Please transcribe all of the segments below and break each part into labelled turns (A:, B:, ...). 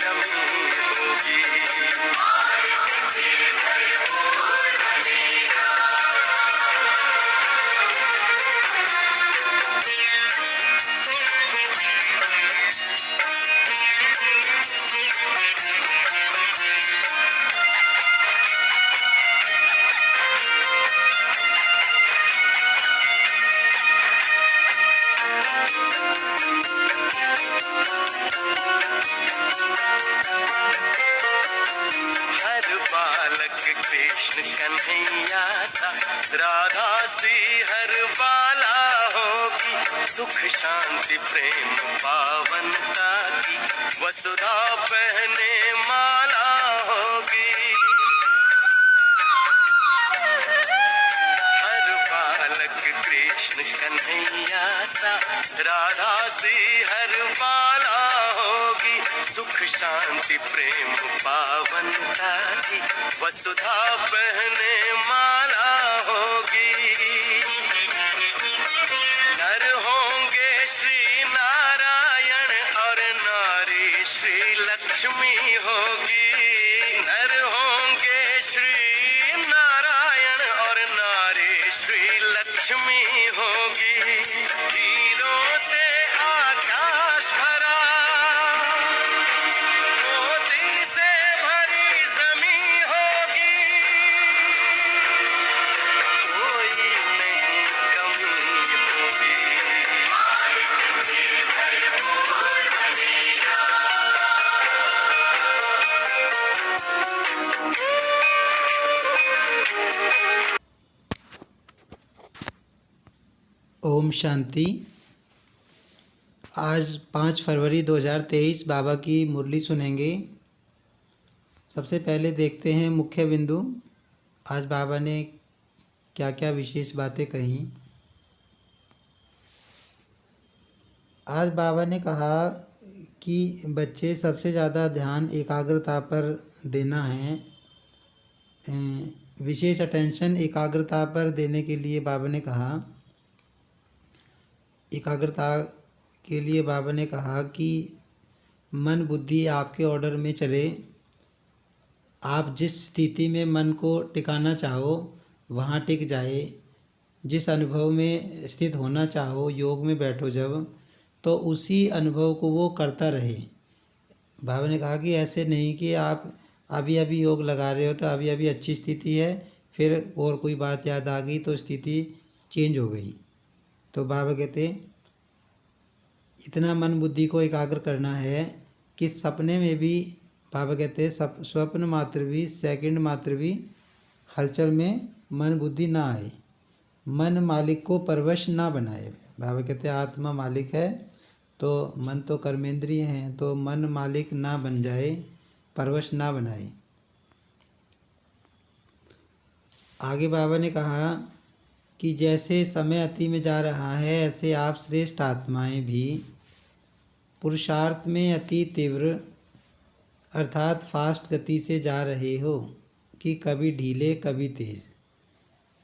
A: कमी होगी। हर बालक कृष्ण कन्हैया सा, राधा सी हर बाला होगी। सुख शांति प्रेम पावनता की वसुधा पहने माला होगी। हर बालक कृष्ण कन्हैया सा, राधा सी हर बाला होगी। सुख शांति प्रेम पावनता की वसुधा पहने माला होगी। नर होंगे श्री नारायण और नारी श्री लक्ष्मी होगी। नर होंगे श्री नारायण और नारी श्री लक्ष्मी होगी। हीरों से आकाश भरा, मोती से भरी जमीन होगी। कोई नहीं कमी होगी।
B: ओम शांति। आज 5 फरवरी 2023 बाबा की मुरली सुनेंगे। सबसे पहले देखते हैं मुख्य बिंदु। आज बाबा ने क्या क्या विशेष बातें कही। आज बाबा ने कहा कि बच्चे सबसे ज़्यादा ध्यान एकाग्रता पर देना है। विशेष अटेंशन एकाग्रता पर देने के लिए बाबा ने कहा, एकाग्रता के लिए बाबा ने कहा कि मन बुद्धि आपके ऑर्डर में चले। आप जिस स्थिति में मन को टिकाना चाहो वहाँ टिक जाए। जिस अनुभव में स्थित होना चाहो, योग में बैठो जब, तो उसी अनुभव को वो करता रहे। बाबा ने कहा कि ऐसे नहीं कि आप अभी अभी योग लगा रहे हो तो अभी अभी अच्छी स्थिति है, फिर और कोई बात याद आ गई तो स्थिति चेंज हो गई। तो बाबा कहते इतना मन बुद्धि को एकाग्र करना है कि सपने में भी, बाबा कहते स्वप्न मात्र भी, सेकंड मात्र भी हलचल में मन बुद्धि ना आए। मन मालिक को परवश ना बनाए। बाबा कहते आत्मा मालिक है तो मन तो कर्मेंद्रिय हैं, तो मन मालिक ना बन जाए, परवश ना बनाए। आगे बाबा ने कहा कि जैसे समय अति में जा रहा है, ऐसे आप श्रेष्ठ आत्माएं भी पुरुषार्थ में अति तीव्र अर्थात फास्ट गति से जा रहे हो कि कभी ढीले कभी तेज।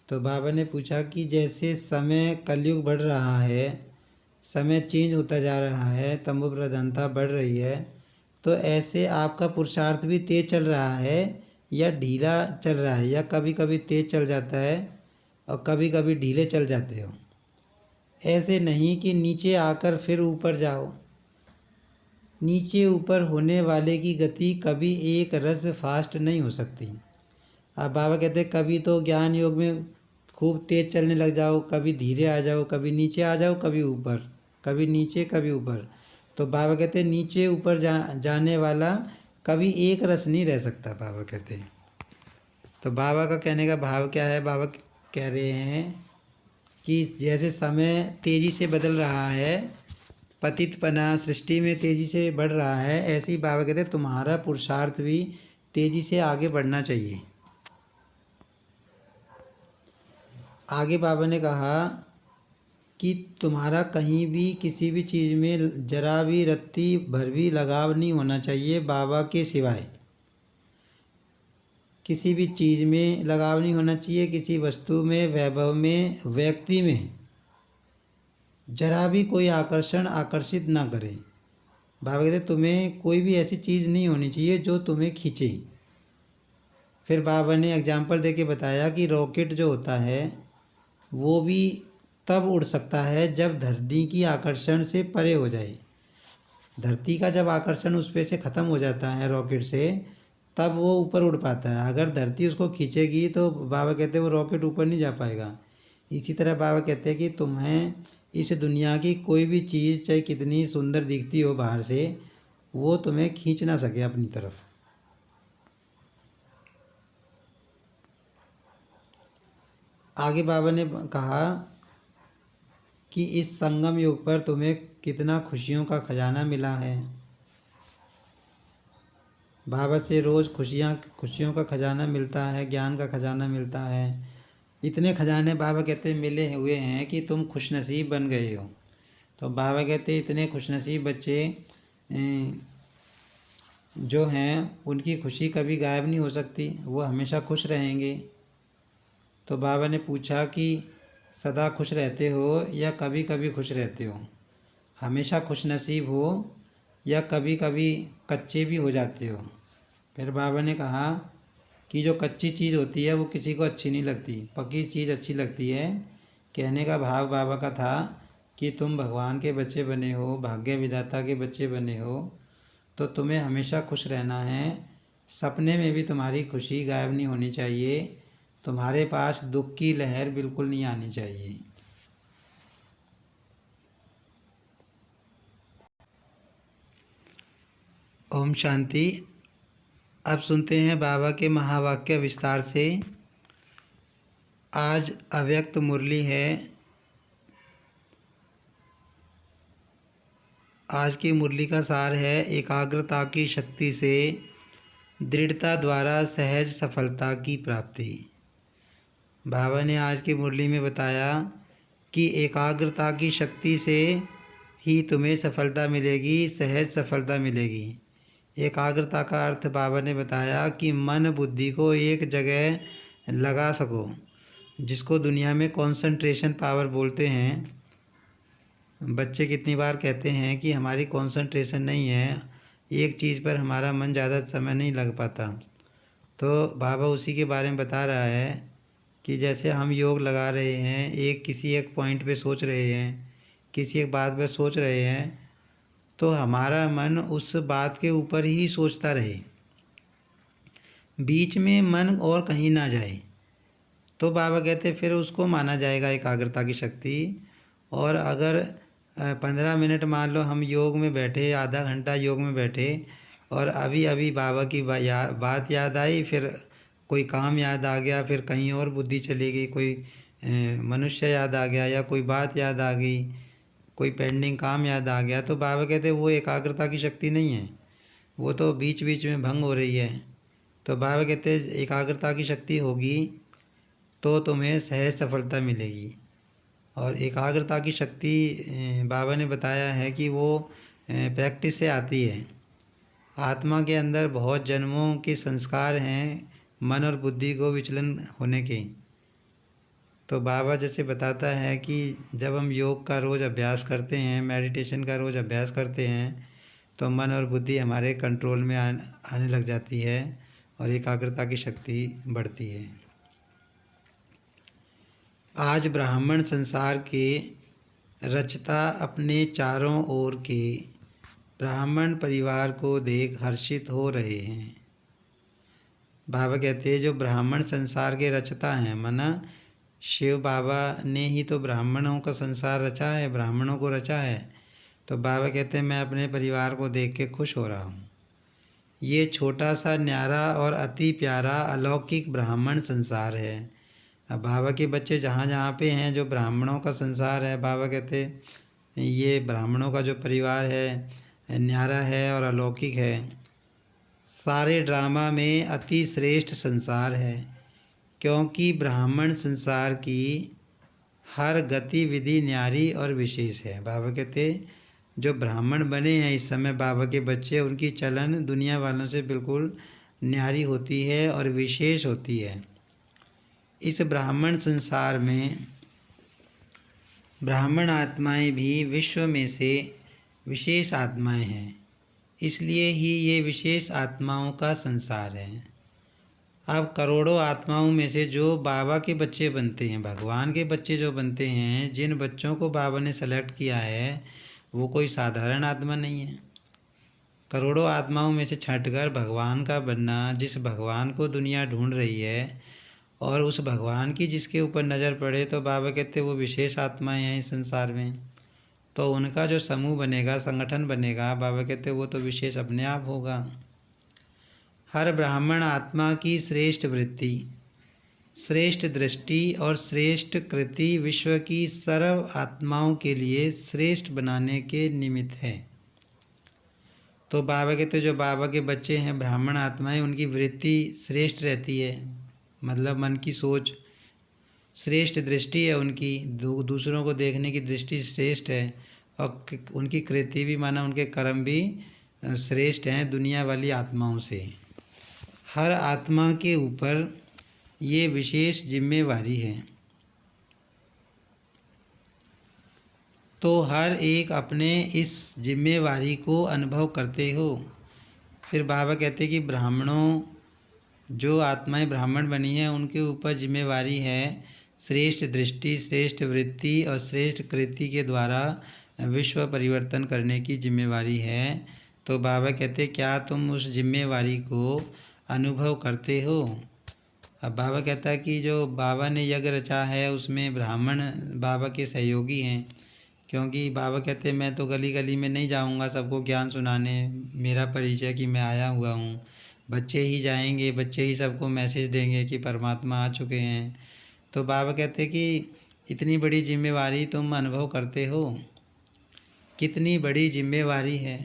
B: तो बाबा ने पूछा कि जैसे समय कलयुग बढ़ रहा है, समय चेंज होता जा रहा है, तमो प्रधानता बढ़ रही है, तो ऐसे आपका पुरुषार्थ भी तेज चल रहा है या ढीला चल रहा है, या कभी कभी तेज चल जाता है और कभी कभी ढीले चल जाते हो। ऐसे नहीं कि नीचे आकर फिर ऊपर जाओ। नीचे ऊपर होने वाले की गति कभी एक रस फास्ट नहीं हो सकती। अब बाबा कहते कभी तो ज्ञान योग में खूब तेज़ चलने लग जाओ, कभी धीरे आ जाओ, कभी नीचे आ जाओ, कभी ऊपर, कभी नीचे कभी ऊपर। तो बाबा कहते नीचे ऊपर जाने वाला कभी एक रस नहीं रह सकता। बाबा कहते तो बाबा का कहने का भाव क्या है? बाबा कह रहे हैं कि जैसे समय तेज़ी से बदल रहा है, पतितपना सृष्टि में तेज़ी से बढ़ रहा है, ऐसे ही बाबा कहते तुम्हारा पुरुषार्थ भी तेज़ी से आगे बढ़ना चाहिए। आगे बाबा ने कहा कि तुम्हारा कहीं भी किसी भी चीज़ में जरा भी रत्ती भर भी लगाव नहीं होना चाहिए बाबा के सिवाय। किसी भी चीज़ में लगाव नहीं होना चाहिए, किसी वस्तु में, वैभव में, व्यक्ति में जरा भी कोई आकर्षित ना करे। बाबा कहते तुम्हें कोई भी ऐसी चीज़ नहीं होनी चाहिए जो तुम्हें खींचे। फिर बाबा ने एग्जाम्पल दे के बताया कि रॉकेट जो होता है वो भी तब उड़ सकता है जब धरती की आकर्षण से परे हो जाए। धरती का जब आकर्षण उस पे से ख़त्म हो जाता है रॉकेट से, तब वो ऊपर उड़ पाता है। अगर धरती उसको खींचेगी तो बाबा कहते हैं वो रॉकेट ऊपर नहीं जा पाएगा। इसी तरह बाबा कहते हैं कि तुम्हें इस दुनिया की कोई भी चीज़ चाहे कितनी सुंदर दिखती हो बाहर से, वो तुम्हें खींच ना सके अपनी तरफ। आगे बाबा ने कहा कि इस संगम युग पर तुम्हें कितना खुशियों का खजाना मिला है। बाबा से रोज़ खुशियों का खजाना मिलता है, ज्ञान का खजाना मिलता है। इतने खजाने बाबा कहते मिले हुए हैं कि तुम खुशनसीब बन गए हो। तो बाबा कहते इतने खुशनसीब बच्चे जो हैं उनकी खुशी कभी गायब नहीं हो सकती, वो हमेशा खुश रहेंगे। तो बाबा ने पूछा कि सदा खुश रहते हो या कभी कभी खुश रहते हो, हमेशा खुशनसीब हो या कभी कभी कच्चे भी हो जाते हो। फिर बाबा ने कहा कि जो कच्ची चीज़ होती है वो किसी को अच्छी नहीं लगती, पक्की चीज़ अच्छी लगती है। कहने का भाव बाबा का था कि तुम भगवान के बच्चे बने हो, भाग्य विधाता के बच्चे बने हो, तो तुम्हें हमेशा खुश रहना है। सपने में भी तुम्हारी खुशी गायब नहीं होनी चाहिए, तुम्हारे पास दुख की लहर बिल्कुल नहीं आनी चाहिए। ओम शांति। अब सुनते हैं बाबा के महावाक्य विस्तार से। आज अव्यक्त मुरली है। आज की मुरली का सार है एकाग्रता की शक्ति से दृढ़ता द्वारा सहज सफलता की प्राप्ति। बाबा ने आज की मुरली में बताया कि एकाग्रता की शक्ति से ही तुम्हें सफलता मिलेगी, सहज सफलता मिलेगी। एकाग्रता का अर्थ बाबा ने बताया कि मन बुद्धि को एक जगह लगा सको, जिसको दुनिया में कंसंट्रेशन पावर बोलते हैं। बच्चे कितनी बार कहते हैं कि हमारी कंसंट्रेशन नहीं है, एक चीज़ पर हमारा मन ज़्यादा समय नहीं लग पाता। तो बाबा उसी के बारे में बता रहा है कि जैसे हम योग लगा रहे हैं, किसी एक पॉइंट पे सोच रहे हैं, किसी एक बात पे सोच रहे हैं, तो हमारा मन उस बात के ऊपर ही सोचता रहे, बीच में मन और कहीं ना जाए। तो बाबा कहते फिर उसको माना जाएगा एकाग्रता की शक्ति। और अगर 15 मिनट मान लो हम योग में बैठे, आधा घंटा योग में बैठे, और अभी अभी बाबा की बात याद आई, फिर कोई काम याद आ गया, फिर कहीं और बुद्धि चली गई, कोई मनुष्य याद आ गया या कोई बात याद आ गई, कोई पेंडिंग काम याद आ गया, तो बाबा कहते वो एकाग्रता की शक्ति नहीं है, वो तो बीच बीच में भंग हो रही है। तो बाबा कहते एकाग्रता की शक्ति होगी तो तुम्हें सहज सफलता मिलेगी। और एकाग्रता की शक्ति बाबा ने बताया है कि वो प्रैक्टिस से आती है। आत्मा के अंदर बहुत जन्मों के संस्कार हैं मन और बुद्धि को विचलन होने के। तो बाबा जैसे बताता है कि जब हम योग का रोज़ अभ्यास करते हैं, मेडिटेशन का रोज़ अभ्यास करते हैं, तो मन और बुद्धि हमारे कंट्रोल में आने लग जाती है और एकाग्रता की शक्ति बढ़ती है। आज ब्राह्मण संसार के रचता अपने चारों ओर के ब्राह्मण परिवार को देख हर्षित हो रहे हैं। बाबा कहते हैं जो ब्राह्मण संसार के रचता हैं, माना शिव बाबा ने ही तो ब्राह्मणों का संसार रचा है, ब्राह्मणों को रचा है। तो बाबा कहते हैं मैं अपने परिवार को देख के खुश हो रहा हूँ। ये छोटा सा न्यारा और अति प्यारा अलौकिक ब्राह्मण संसार है। अब बाबा के बच्चे जहाँ जहाँ पे हैं, जो ब्राह्मणों का संसार है, बाबा कहते ये ब्राह्मणों का जो परिवार है न्यारा है और अलौकिक है। सारे ड्रामा में अति श्रेष्ठ संसार है, क्योंकि ब्राह्मण संसार की हर गतिविधि न्यारी और विशेष है। बाबा कहते जो ब्राह्मण बने हैं इस समय बाबा के बच्चे, उनकी चलन दुनिया वालों से बिल्कुल न्यारी होती है और विशेष होती है। इस ब्राह्मण संसार में ब्राह्मण आत्माएं भी विश्व में से विशेष आत्माएं हैं। इसलिए ही ये विशेष आत्माओं का संसार है। अब करोड़ों आत्माओं में से जो बाबा के बच्चे बनते हैं, भगवान के बच्चे जो बनते हैं, जिन बच्चों को बाबा ने सेलेक्ट किया है, वो कोई साधारण आत्मा नहीं है। करोड़ों आत्माओं में से छंटकर भगवान का बनना, जिस भगवान को दुनिया ढूंढ रही है और उस भगवान की जिसके ऊपर नज़र पड़े, तो बाबा कहते वो विशेष आत्माएं हैं इस संसार में। तो उनका जो समूह बनेगा, संगठन बनेगा, बाबा कहते वो तो विशेष अपने आप होगा। हर ब्राह्मण आत्मा की श्रेष्ठ वृत्ति, श्रेष्ठ दृष्टि और श्रेष्ठ कृति विश्व की सर्व आत्माओं के लिए श्रेष्ठ बनाने के निमित्त है। तो बाबा कहते जो बाबा के बच्चे हैं, ब्राह्मण आत्माएं, उनकी वृत्ति श्रेष्ठ रहती है, मतलब मन की सोच श्रेष्ठ दृष्टि है उनकी, दूसरों को देखने की दृष्टि श्रेष्ठ है, और उनकी कृति भी, माना उनके कर्म भी श्रेष्ठ हैं दुनिया वाली आत्माओं से। हर आत्मा के ऊपर ये विशेष जिम्मेवारी है, तो हर एक अपने इस जिम्मेवारी को अनुभव करते हो। फिर बाबा कहते कि ब्राह्मणों, जो आत्माएं ब्राह्मण बनी हैं, उनके ऊपर जिम्मेवारी है श्रेष्ठ दृष्टि, श्रेष्ठ वृत्ति और श्रेष्ठ कृति के द्वारा विश्व परिवर्तन करने की जिम्मेवारी है। तो बाबा कहते क्या तुम उस जिम्मेवारी को अनुभव करते हो? अब बाबा कहता है कि जो बाबा ने यज्ञ रचा है उसमें ब्राह्मण बाबा के सहयोगी हैं, क्योंकि बाबा कहते मैं तो गली गली में नहीं जाऊंगा सबको ज्ञान सुनाने, मेरा परिचय कि मैं आया हुआ हूँ। बच्चे ही जाएंगे, बच्चे ही सबको मैसेज देंगे कि परमात्मा आ चुके हैं। तो बाबा कहते कि इतनी बड़ी जिम्मेवारी तुम अनुभव करते हो, कितनी बड़ी जिम्मेवारी है।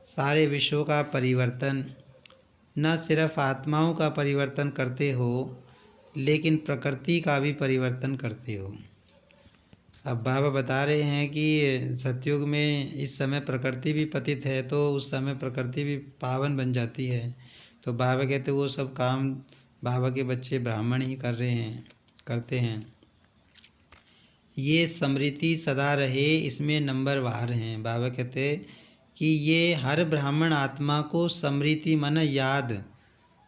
B: सारे विश्व का परिवर्तन, न सिर्फ आत्माओं का परिवर्तन करते हो, लेकिन प्रकृति का भी परिवर्तन करते हो। अब बाबा बता रहे हैं कि सतयुग में इस समय प्रकृति भी पतित है, तो उस समय प्रकृति भी पावन बन जाती है। तो बाबा कहते वो सब काम बाबा के बच्चे ब्राह्मण ही करते हैं। ये स्मृति सदा रहे, इसमें नंबरवार हैं। बाबा कहते कि ये हर ब्राह्मण आत्मा को स्मृति मन याद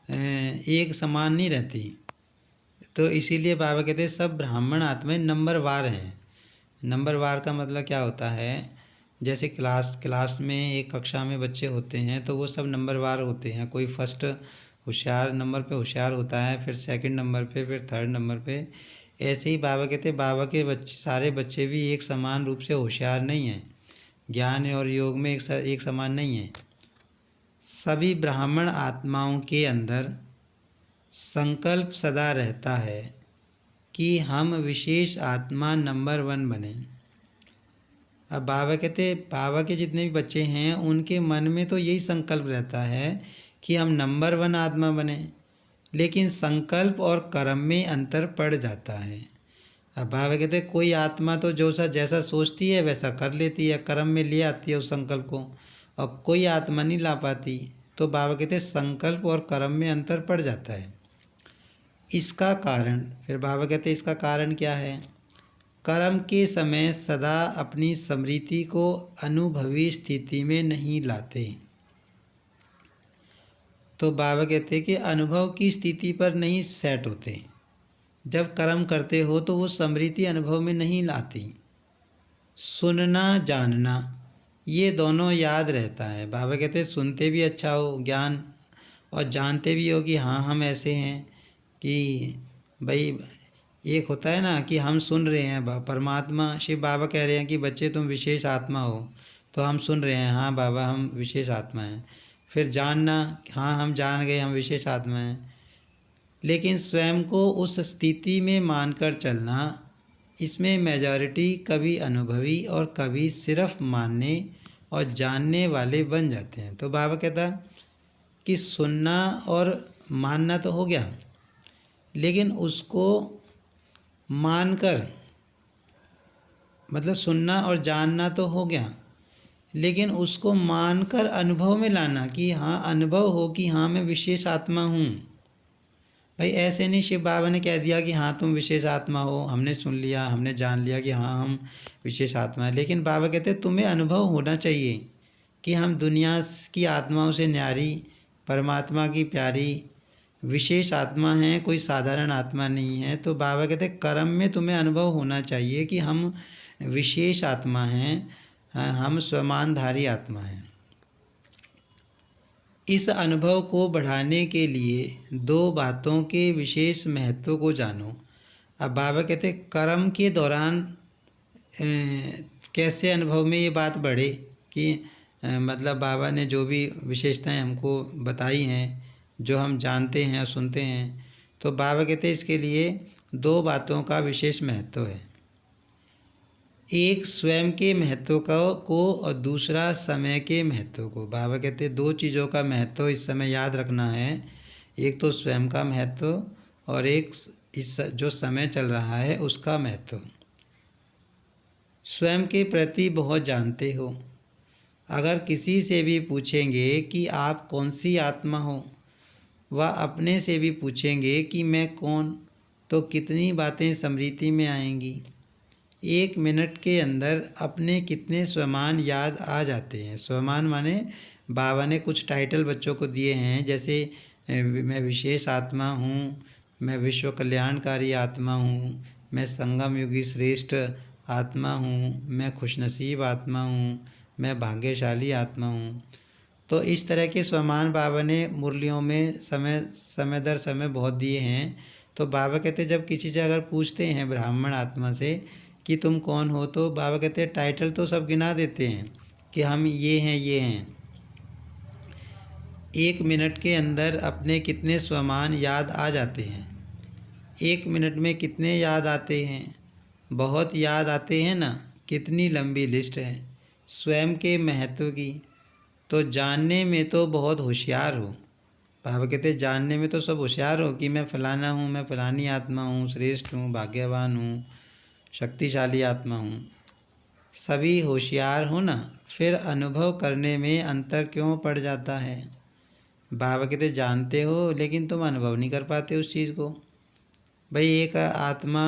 B: एक समान नहीं रहती, तो इसीलिए बाबा कहते सब ब्राह्मण आत्माएं नंबरवार हैं। नंबरवार का मतलब क्या होता है, जैसे क्लास में एक कक्षा में बच्चे होते हैं तो वो सब नंबरवार होते हैं। कोई फर्स्ट होशियार नंबर पे होशियार होता है, फिर सेकंड नंबर पे, फिर थर्ड नंबर पे। ऐसे ही बाबा कहते बाबा के बच्चे, सारे बच्चे भी एक समान रूप से होशियार नहीं हैं, ज्ञान और योग में एक समान नहीं है। सभी ब्राह्मण आत्माओं के अंदर संकल्प सदा रहता है कि हम विशेष आत्मा नंबर 1 बने। अब बाबा कहते बाबा के जितने भी बच्चे हैं उनके मन में तो यही संकल्प रहता है कि हम नंबर 1 आत्मा बने, लेकिन संकल्प और कर्म में अंतर पड़ जाता है। अब बाबा कहते कोई आत्मा तो जैसा सोचती है वैसा कर लेती है, कर्म में ले आती है उस संकल्प को, और कोई आत्मा नहीं ला पाती। तो बाबा कहते संकल्प और कर्म में अंतर पड़ जाता है। इसका कारण, फिर बाबा कहते इसका कारण क्या है? कर्म के समय सदा अपनी स्मृति को अनुभवी स्थिति में नहीं लाते। तो बाबा कहते कि अनुभव की स्थिति पर नहीं सेट होते। जब कर्म करते हो तो वो स्मृति अनुभव में नहीं लाती। सुनना जानना ये दोनों याद रहता है। बाबा कहते सुनते भी अच्छा हो ज्ञान, और जानते भी हो कि हाँ हम ऐसे हैं, कि भाई एक होता है ना कि हम सुन रहे हैं परमात्मा, शिव बाबा कह रहे हैं कि बच्चे तुम विशेष आत्मा हो, तो हम सुन रहे हैं हाँ बाबा हम विशेष आत्मा हैं। फिर जानना, हाँ हम जान गए हम विशेष आत्मा हैं। लेकिन स्वयं को उस स्थिति में मानकर चलना, इसमें मेजॉरिटी कभी अनुभवी और कभी सिर्फ मानने और जानने वाले बन जाते हैं। तो बाबा कहता कि सुनना और मानना तो हो गया, लेकिन उसको मानकर, मतलब सुनना और जानना तो हो गया, लेकिन उसको मानकर अनुभव में लाना कि हाँ अनुभव हो कि हाँ मैं विशेष आत्मा हूँ। भाई ऐसे नहीं शिव बाबा ने कह दिया कि हाँ तुम विशेष आत्मा हो, हमने सुन लिया, हमने जान लिया कि हाँ हम विशेष आत्मा है, लेकिन बाबा कहते तुम्हें अनुभव होना चाहिए कि हम दुनिया की आत्माओं से न्यारी, परमात्मा की प्यारी विशेष आत्मा हैं, कोई साधारण आत्मा नहीं है। तो बाबा कहते हैं कर्म में तुम्हें अनुभव होना चाहिए कि हम विशेष आत्मा हैं, हम स्वमानधारी आत्मा हैं। इस अनुभव को बढ़ाने के लिए दो बातों के विशेष महत्व को जानो। अब बाबा कहते हैं कर्म के दौरान कैसे अनुभव में ये बात बढ़े कि मतलब बाबा ने जो भी विशेषताएं हमको बताई हैं, जो हम जानते हैं और सुनते हैं, तो बाबा कहते हैं इसके लिए दो बातों का विशेष महत्व है। एक स्वयं के महत्व को और दूसरा समय के महत्व को। बाबा कहते हैं दो चीज़ों का महत्व इस समय याद रखना है। एक तो स्वयं का महत्व और एक इस जो समय चल रहा है उसका महत्व। स्वयं के प्रति बहुत जानते हो। अगर किसी से भी पूछेंगे कि आप कौन सी आत्मा हो, वह अपने से भी पूछेंगे कि मैं कौन, तो कितनी बातें स्मृति में आएंगी। 1 मिनट के अंदर अपने कितने स्वमान याद आ जाते हैं। स्वमान माने बाबा ने कुछ टाइटल बच्चों को दिए हैं, जैसे मैं विशेष आत्मा हूँ, मैं विश्व कल्याणकारी आत्मा हूँ, मैं संगम युगी श्रेष्ठ आत्मा हूँ, मैं खुशनसीब आत्मा हूँ, मैं भाग्यशाली आत्मा हूँ। तो इस तरह के स्वमान बाबा ने मुरलियों में समय दर समय बहुत दिए हैं। तो बाबा कहते जब किसी से अगर पूछते हैं ब्राह्मण आत्मा से कि तुम कौन हो, तो बाबा कहते हैं टाइटल तो सब गिना देते हैं कि हम ये हैं ये हैं। 1 मिनट के अंदर अपने कितने स्वमान याद आ जाते हैं। 1 मिनट में कितने याद आते हैं? बहुत याद आते हैं ना। कितनी लंबी लिस्ट है स्वयं के महत्व की। तो जानने में तो बहुत होशियार हो। बाबा कहते जानने में तो सब होशियार हो कि मैं फलाना हूँ, मैं फलानी आत्मा हूँ, श्रेष्ठ हूँ, भाग्यवान हूँ, शक्तिशाली आत्मा हूँ। सभी होशियार हो ना, फिर अनुभव करने में अंतर क्यों पड़ जाता है? बाबा कहते जानते हो लेकिन तुम अनुभव नहीं कर पाते उस चीज़ को। भाई एक आत्मा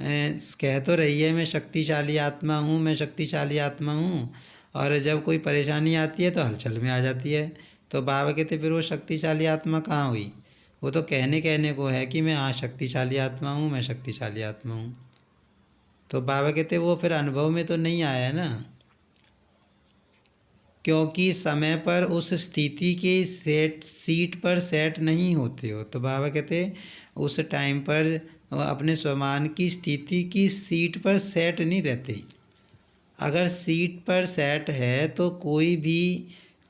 B: कह तो रही है मैं शक्तिशाली आत्मा हूँ, मैं शक्तिशाली आत्मा हूँ, और जब कोई परेशानी आती है तो हलचल में आ जाती है। तो बाबा कहते फिर वो शक्तिशाली आत्मा कहाँ हुई? वो तो कहने को है कि मैं हाँ शक्तिशाली आत्मा हूँ, मैं शक्तिशाली आत्मा हूँ। तो बाबा कहते वो फिर अनुभव में तो नहीं आया ना, क्योंकि समय पर उस स्थिति के सीट पर सेट नहीं होते हो। तो बाबा कहते उस टाइम पर अपने स्वमान की स्थिति की सीट पर सेट नहीं रहते। अगर सीट पर सेट है तो कोई भी,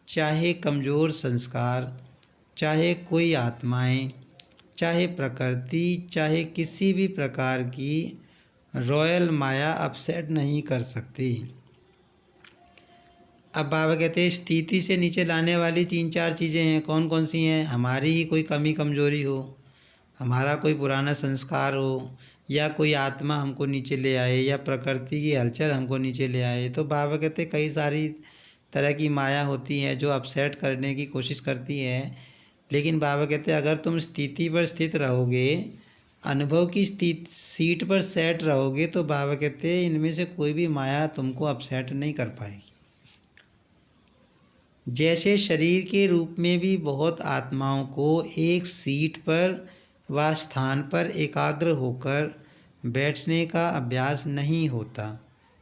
B: चाहे कमज़ोर संस्कार, चाहे कोई आत्माएं, चाहे प्रकृति, चाहे किसी भी प्रकार की रॉयल माया अपसेट नहीं कर सकती। अब बाबा कहते हैं स्थिति से नीचे लाने वाली 3-4 चीज़ें हैं। कौन कौन सी हैं? हमारी ही कोई कमी कमज़ोरी हो, हमारा कोई पुराना संस्कार हो, या कोई आत्मा हमको नीचे ले आए, या प्रकृति की हलचल हमको नीचे ले आए। तो बाबा कहते कई सारी तरह की माया होती है जो अपसेट करने की कोशिश करती है। लेकिन बाबा कहते अगर तुम स्थिति पर स्थित रहोगे, अनुभव की सीट पर सेट रहोगे, तो बाबा कहते इनमें से कोई भी माया तुमको अपसेट नहीं कर पाएगी। जैसे शरीर के रूप में भी बहुत आत्माओं को एक सीट पर व स्थान पर एकाग्र होकर बैठने का अभ्यास नहीं होता,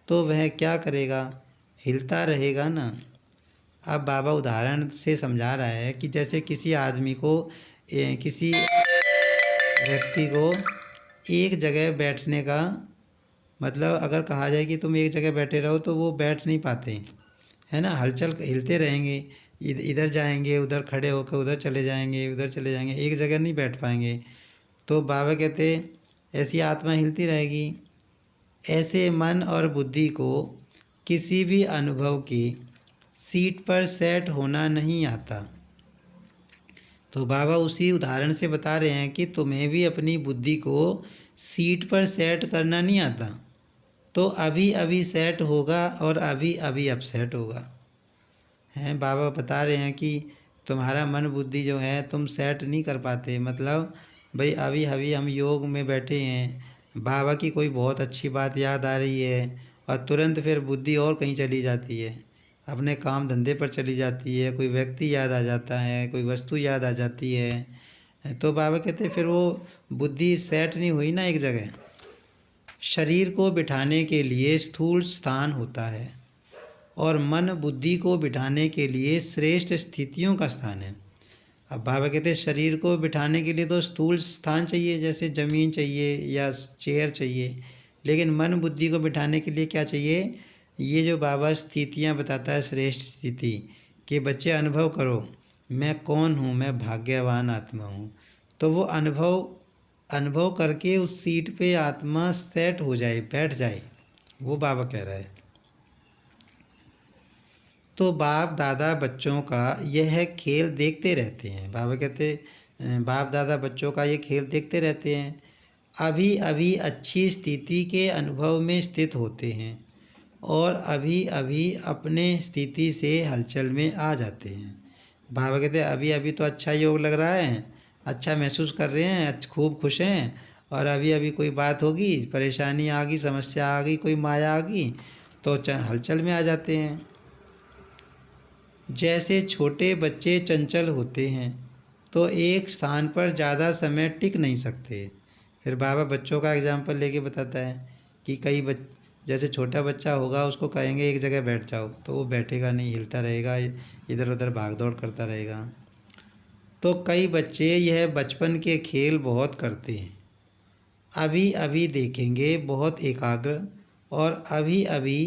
B: तो वह क्या करेगा? हिलता रहेगा ना। अब बाबा उदाहरण से समझा रहा है कि जैसे किसी आदमी को, किसी व्यक्ति को एक जगह बैठने का मतलब अगर कहा जाए कि तुम एक जगह बैठे रहो तो वो बैठ नहीं पाते, है ना। हलचल हिलते रहेंगे, इधर जाएंगे, उधर खड़े होकर उधर चले जाएंगे, उधर चले जाएंगे, एक जगह नहीं बैठ पाएंगे। तो बाबा कहते ऐसी आत्मा हिलती रहेगी। ऐसे मन और बुद्धि को किसी भी अनुभव की सीट पर सेट होना नहीं आता। तो बाबा उसी उदाहरण से बता रहे हैं कि तुम्हें भी अपनी बुद्धि को सीट पर सेट करना नहीं आता, तो अभी अभी सेट होगा और अभी अभी अपसेट होगा। हैं बाबा बता रहे हैं कि तुम्हारा मन बुद्धि जो है तुम सेट नहीं कर पाते। मतलब भाई अभी अभी हम योग में बैठे हैं, बाबा की कोई बहुत अच्छी बात याद आ रही है और तुरंत फिर बुद्धि और कहीं चली जाती है। अपने काम धंधे पर चली जाती है, कोई व्यक्ति याद आ जाता है, कोई वस्तु याद आ जाती है, तो बाबा कहते फिर वो बुद्धि सेट नहीं हुई ना एक जगह। शरीर को बिठाने के लिए स्थूल स्थान होता है और मन बुद्धि को बिठाने के लिए श्रेष्ठ स्थितियों का स्थान है। अब बाबा कहते हैं शरीर को बिठाने के लिए तो स्थूल स्थान चाहिए, जैसे ज़मीन चाहिए या चेयर चाहिए, लेकिन मन बुद्धि को बिठाने के लिए क्या चाहिए? ये जो बाबा स्थितियाँ बताता है, श्रेष्ठ स्थिति कि बच्चे अनुभव करो मैं कौन हूँ, मैं भाग्यवान आत्मा हूँ। तो वो अनुभव करके उस सीट पे आत्मा सेट हो जाए, बैठ जाए, वो बाबा कह रहा है। तो बाप दादा बच्चों का यह खेल देखते रहते हैं। बाबा कहते बाप दादा बच्चों का ये खेल देखते रहते हैं, अभी अभी अच्छी स्थिति के अनुभव में स्थित होते हैं और अभी अभी अपने स्थिति से हलचल में आ जाते हैं। बाबा कहते हैं अभी अभी तो अच्छा योग लग रहा है, अच्छा महसूस कर रहे हैं, खूब खुश हैं, और अभी अभी कोई बात होगी, परेशानी आ गई, समस्या आ गई, कोई माया आ गई, तो हलचल में आ जाते हैं। जैसे छोटे बच्चे चंचल होते हैं तो एक स्थान पर ज़्यादा समय टिक नहीं सकते। फिर बाबा बच्चों का एग्जाम्पल लेके बताता है कि जैसे छोटा बच्चा होगा, उसको कहेंगे एक जगह बैठ जाओ, तो वो बैठेगा नहीं, हिलता रहेगा, इधर उधर भाग दौड़ करता रहेगा। तो कई बच्चे यह बचपन के खेल बहुत करते हैं, अभी अभी देखेंगे बहुत एकाग्र, और अभी अभी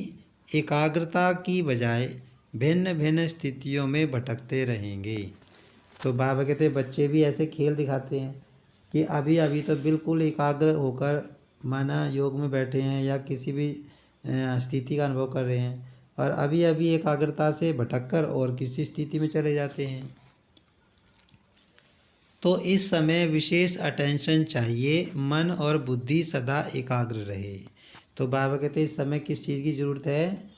B: एकाग्रता की बजाय भिन्न भिन्न स्थितियों में भटकते रहेंगे। तो बाबा कहते बच्चे भी ऐसे खेल दिखाते हैं कि अभी अभी तो बिल्कुल एकाग्र होकर माना योग में बैठे हैं या किसी भी स्थिति का अनुभव कर रहे हैं, और अभी अभी एकाग्रता से भटककर और किसी स्थिति में चले जाते हैं। तो इस समय विशेष अटेंशन चाहिए, मन और बुद्धि सदा एकाग्र रहे। तो बाबा कहते हैं इस समय किस चीज़ की ज़रूरत है?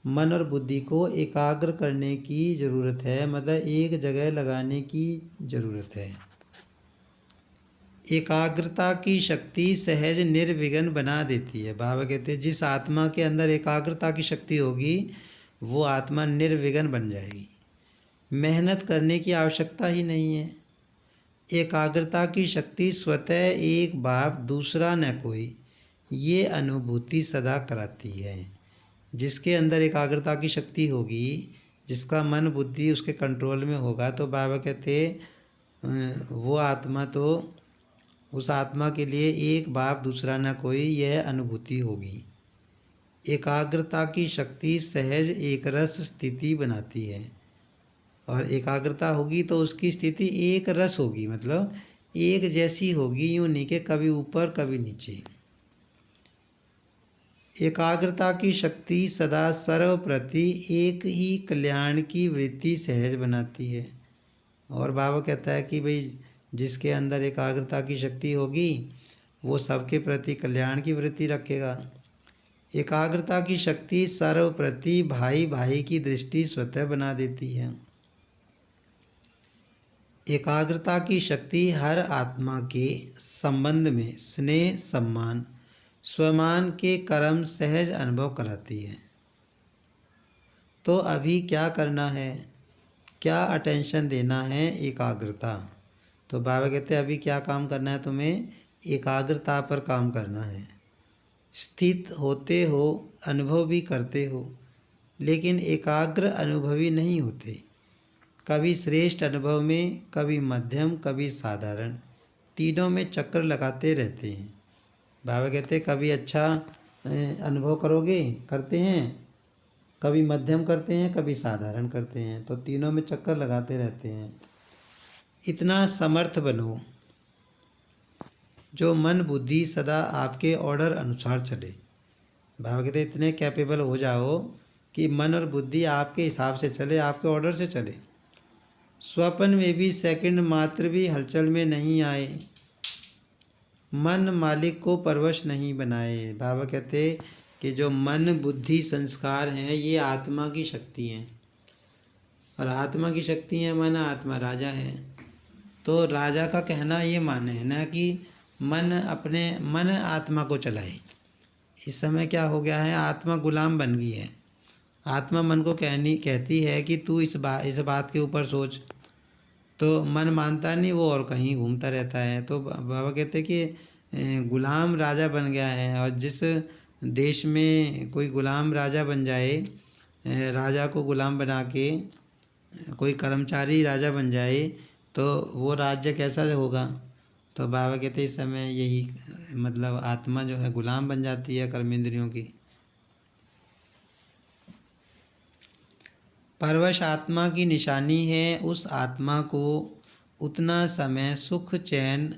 B: मन और बुद्धि को एकाग्र करने की ज़रूरत है, मतलब एक जगह लगाने की ज़रूरत है। एकाग्रता की शक्ति सहज निर्विघ्न बना देती है। बाबा कहते हैं जिस आत्मा के अंदर एकाग्रता की शक्ति होगी वो आत्मा निर्विघ्न बन जाएगी, मेहनत करने की आवश्यकता ही नहीं है। एकाग्रता की शक्ति स्वतः एक बाप दूसरा न कोई, ये अनुभूति सदा कराती है। जिसके अंदर एकाग्रता की शक्ति होगी, जिसका मन बुद्धि उसके कंट्रोल में होगा, तो बाबा कहते वो आत्मा तो उस आत्मा के लिए एक बाप दूसरा न कोई, यह अनुभूति होगी। एकाग्रता की शक्ति सहज एक रस स्थिति बनाती है, और एकाग्रता होगी तो उसकी स्थिति एक रस होगी, मतलब एक जैसी होगी, यूँ नहीं कि कभी ऊपर कभी नीचे। एकाग्रता की शक्ति सदा सर्वप्रति एक ही कल्याण की वृत्ति सहज बनाती है। और बाबा कहता है कि भाई जिसके अंदर एकाग्रता की शक्ति होगी वो सबके प्रति कल्याण की वृत्ति रखेगा। एकाग्रता की शक्ति सर्वप्रति भाई भाई की दृष्टि स्वतः बना देती है। एकाग्रता की शक्ति हर आत्मा के संबंध में स्नेह सम्मान स्वमान के कर्म सहज अनुभव कराती है। तो अभी क्या करना है, क्या अटेंशन देना है? एकाग्रता। तो बाबा कहते हैं अभी क्या काम करना है तुम्हें? एकाग्रता पर काम करना है। स्थित होते हो, अनुभव भी करते हो, लेकिन एकाग्र अनुभवी नहीं होते। कभी श्रेष्ठ अनुभव में, कभी मध्यम, कभी साधारण, तीनों में चक्कर लगाते रहते हैं। बाबा कहते हैं कभी अच्छा अनुभव करते हैं, कभी मध्यम करते हैं, कभी साधारण करते हैं, तो तीनों में चक्कर लगाते रहते हैं। इतना समर्थ बनो जो मन बुद्धि सदा आपके ऑर्डर अनुसार चले। बाबा कहते हैं इतने कैपेबल हो जाओ कि मन और बुद्धि आपके हिसाब से चले, आपके ऑर्डर से चले। स्वप्न में भी सेकंड मात्र भी हलचल में नहीं आए, मन मालिक को परवश नहीं बनाए। बाबा कहते कि जो मन बुद्धि संस्कार हैं ये आत्मा की शक्ति हैं, और आत्मा की शक्ति है माना आत्मा राजा है। तो राजा का कहना ये माने है ना कि मन आत्मा को चलाए। इस समय क्या हो गया है, आत्मा गुलाम बन गई है, आत्मा मन को कहती है कि तू इस बात के ऊपर सोच, तो मन मानता नहीं, वो और कहीं घूमता रहता है। तो बाबा कहते हैं कि गुलाम राजा बन गया है, और जिस देश में कोई गुलाम राजा बन जाए, राजा को गुलाम बना के कोई कर्मचारी राजा बन जाए, तो वो राज्य कैसा होगा। तो बाबा कहते हैं इस समय यही मतलब आत्मा जो है गुलाम बन जाती है कर्मेंद्रियों की। परवश आत्मा की निशानी है, उस आत्मा को उतना समय सुख चैन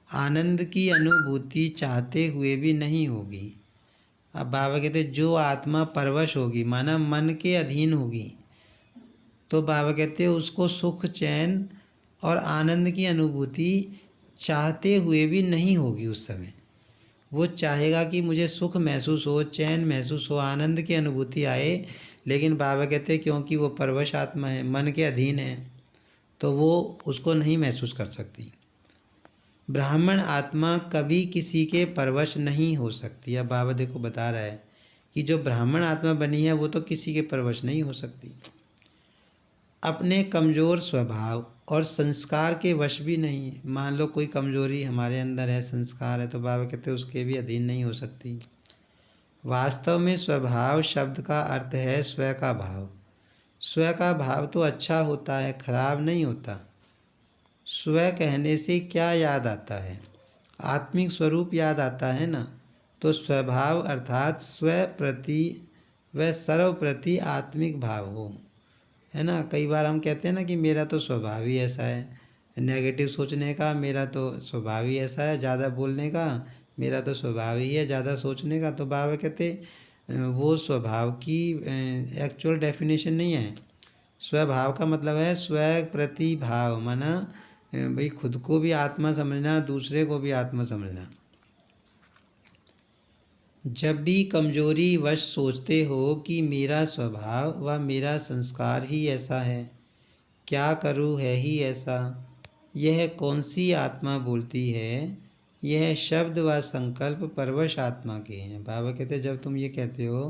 B: आनंद की अनुभूति चाहते हुए भी नहीं होगी। अब बाबा कहते जो आत्मा परवश होगी, माना मन के अधीन होगी, तो बाबा कहते उसको सुख चैन और आनंद की अनुभूति चाहते हुए भी नहीं होगी। उस समय वो चाहेगा कि मुझे सुख महसूस हो, चैन महसूस हो, आनंद की अनुभूति आए, लेकिन बाबा कहते क्योंकि वो परवश आत्मा है, मन के अधीन है, तो वो उसको नहीं महसूस कर सकती। ब्राह्मण आत्मा कभी किसी के परवश नहीं हो सकती। अब बाबा देखो बता रहा है कि जो ब्राह्मण आत्मा बनी है वो तो किसी के परवश नहीं हो सकती। अपने कमज़ोर स्वभाव और संस्कार के वश भी नहीं। मान लो कोई कमज़ोरी हमारे अंदर है, संस्कार है, तो बाबा कहते उसके भी अधीन नहीं हो सकती। वास्तव में स्वभाव शब्द का अर्थ है स्व का भाव। स्व का भाव तो अच्छा होता है, खराब नहीं होता। स्व कहने से क्या याद आता है? आत्मिक स्वरूप याद आता है ना। तो स्वभाव अर्थात स्व प्रति व सर्व प्रति आत्मिक भाव हो, है ना। कई बार हम कहते हैं ना कि मेरा तो स्वभाव ही ऐसा है, नेगेटिव सोचने का मेरा तो स्वभाव ही ऐसा है, ज़्यादा बोलने का मेरा तो स्वभाव ही है, ज़्यादा सोचने का। तो बाबा कहते वो स्वभाव की एक्चुअल डेफिनेशन नहीं है। स्वभाव का मतलब है स्व प्रति भाव, माना भाई खुद को भी आत्मा समझना, दूसरे को भी आत्मा समझना। जब भी कमजोरी वश सोचते हो कि मेरा स्वभाव व मेरा संस्कार ही ऐसा है, क्या करूँ है ही ऐसा, यह कौन सी आत्मा बोलती है? यह शब्द व संकल्प परवश आत्मा के हैं। बाबा कहते जब तुम ये कहते हो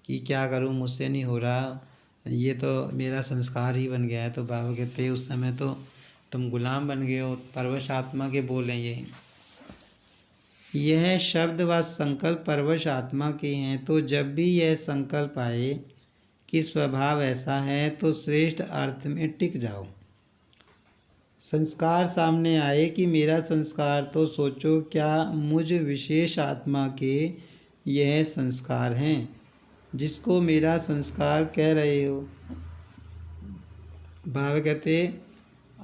B: कि क्या करूँ, मुझसे नहीं हो रहा, ये तो मेरा संस्कार ही बन गया है, तो बाबा कहते उस समय तो तुम गुलाम बन गए हो, परवश आत्मा के बोल हैं ये। यह शब्द व संकल्प परवश आत्मा के हैं। तो जब भी यह संकल्प आए कि स्वभाव ऐसा है, तो श्रेष्ठ अर्थ में टिक जाओ। संस्कार सामने आए कि मेरा संस्कार, तो सोचो क्या मुझ विशेष आत्मा के यह संस्कार हैं जिसको मेरा संस्कार कह रहे हो। बाबा कहते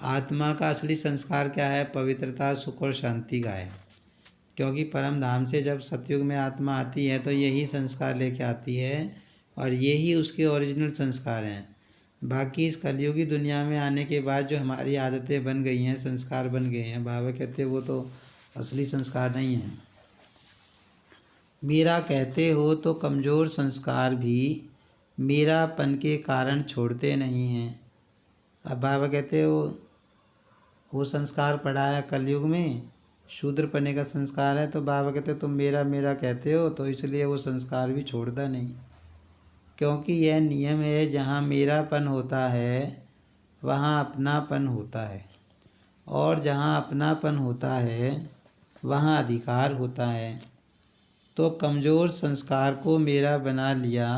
B: आत्मा का असली संस्कार क्या है? पवित्रता, सुख और शांति का है। क्योंकि परम धाम से जब सतयुग में आत्मा आती है तो यही संस्कार लेके आती है, और यही उसके ओरिजिनल संस्कार हैं। बाकी इस कलयुगी दुनिया में आने के बाद जो हमारी आदतें बन गई हैं, संस्कार बन गए हैं, बाबा कहते हैं वो तो असली संस्कार नहीं है। मेरा कहते हो तो कमज़ोर संस्कार भी मेरापन के कारण छोड़ते नहीं हैं। अब बाबा कहते हो वो संस्कार पड़ा है कलयुग में, शूद्र पने का संस्कार है, तो बाबा कहते तुम मेरा मेरा कहते हो, तो इसलिए वो संस्कार भी छोड़ता नहीं। क्योंकि यह नियम है, जहाँ मेरापन होता है वहाँ अपनापन होता है, और जहाँ अपनापन होता है वहाँ अधिकार होता है। तो कमज़ोर संस्कार को मेरा बना लिया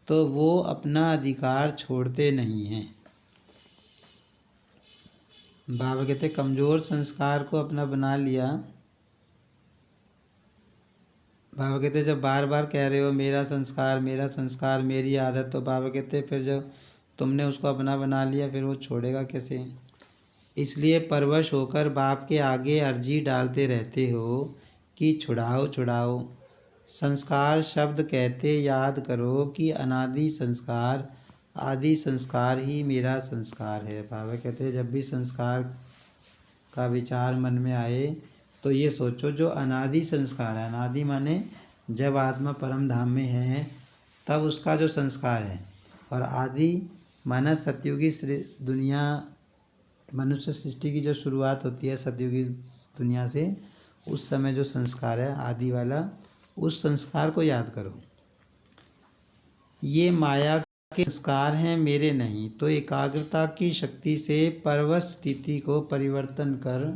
B: तो वो अपना अधिकार छोड़ते नहीं हैं। बाबा कहते कमज़ोर संस्कार को अपना बना लिया। बाबा कहते जब बार बार कह रहे हो मेरा संस्कार मेरी आदत, तो बाबा कहते फिर जब तुमने उसको अपना बना लिया फिर वो छोड़ेगा कैसे। इसलिए परवश होकर बाप के आगे अर्जी डालते रहते हो कि छुड़ाओ छुड़ाओ। संस्कार शब्द कहते याद करो कि अनादि संस्कार आदि संस्कार ही मेरा संस्कार है। बाबा कहते हैं जब भी संस्कार का विचार मन में आए तो ये सोचो जो अनादि संस्कार है, अनादि माने जब आत्मा परम धाम में है तब उसका जो संस्कार है, और आदि माना सतयुगी दुनिया, मनुष्य सृष्टि की जब शुरुआत होती है सतयुगी दुनिया से, उस समय जो संस्कार है आदि वाला, उस संस्कार को याद करो। ये माया के संस्कार हैं, मेरे नहीं। तो एकाग्रता की शक्ति से परवश स्थिति को परिवर्तन कर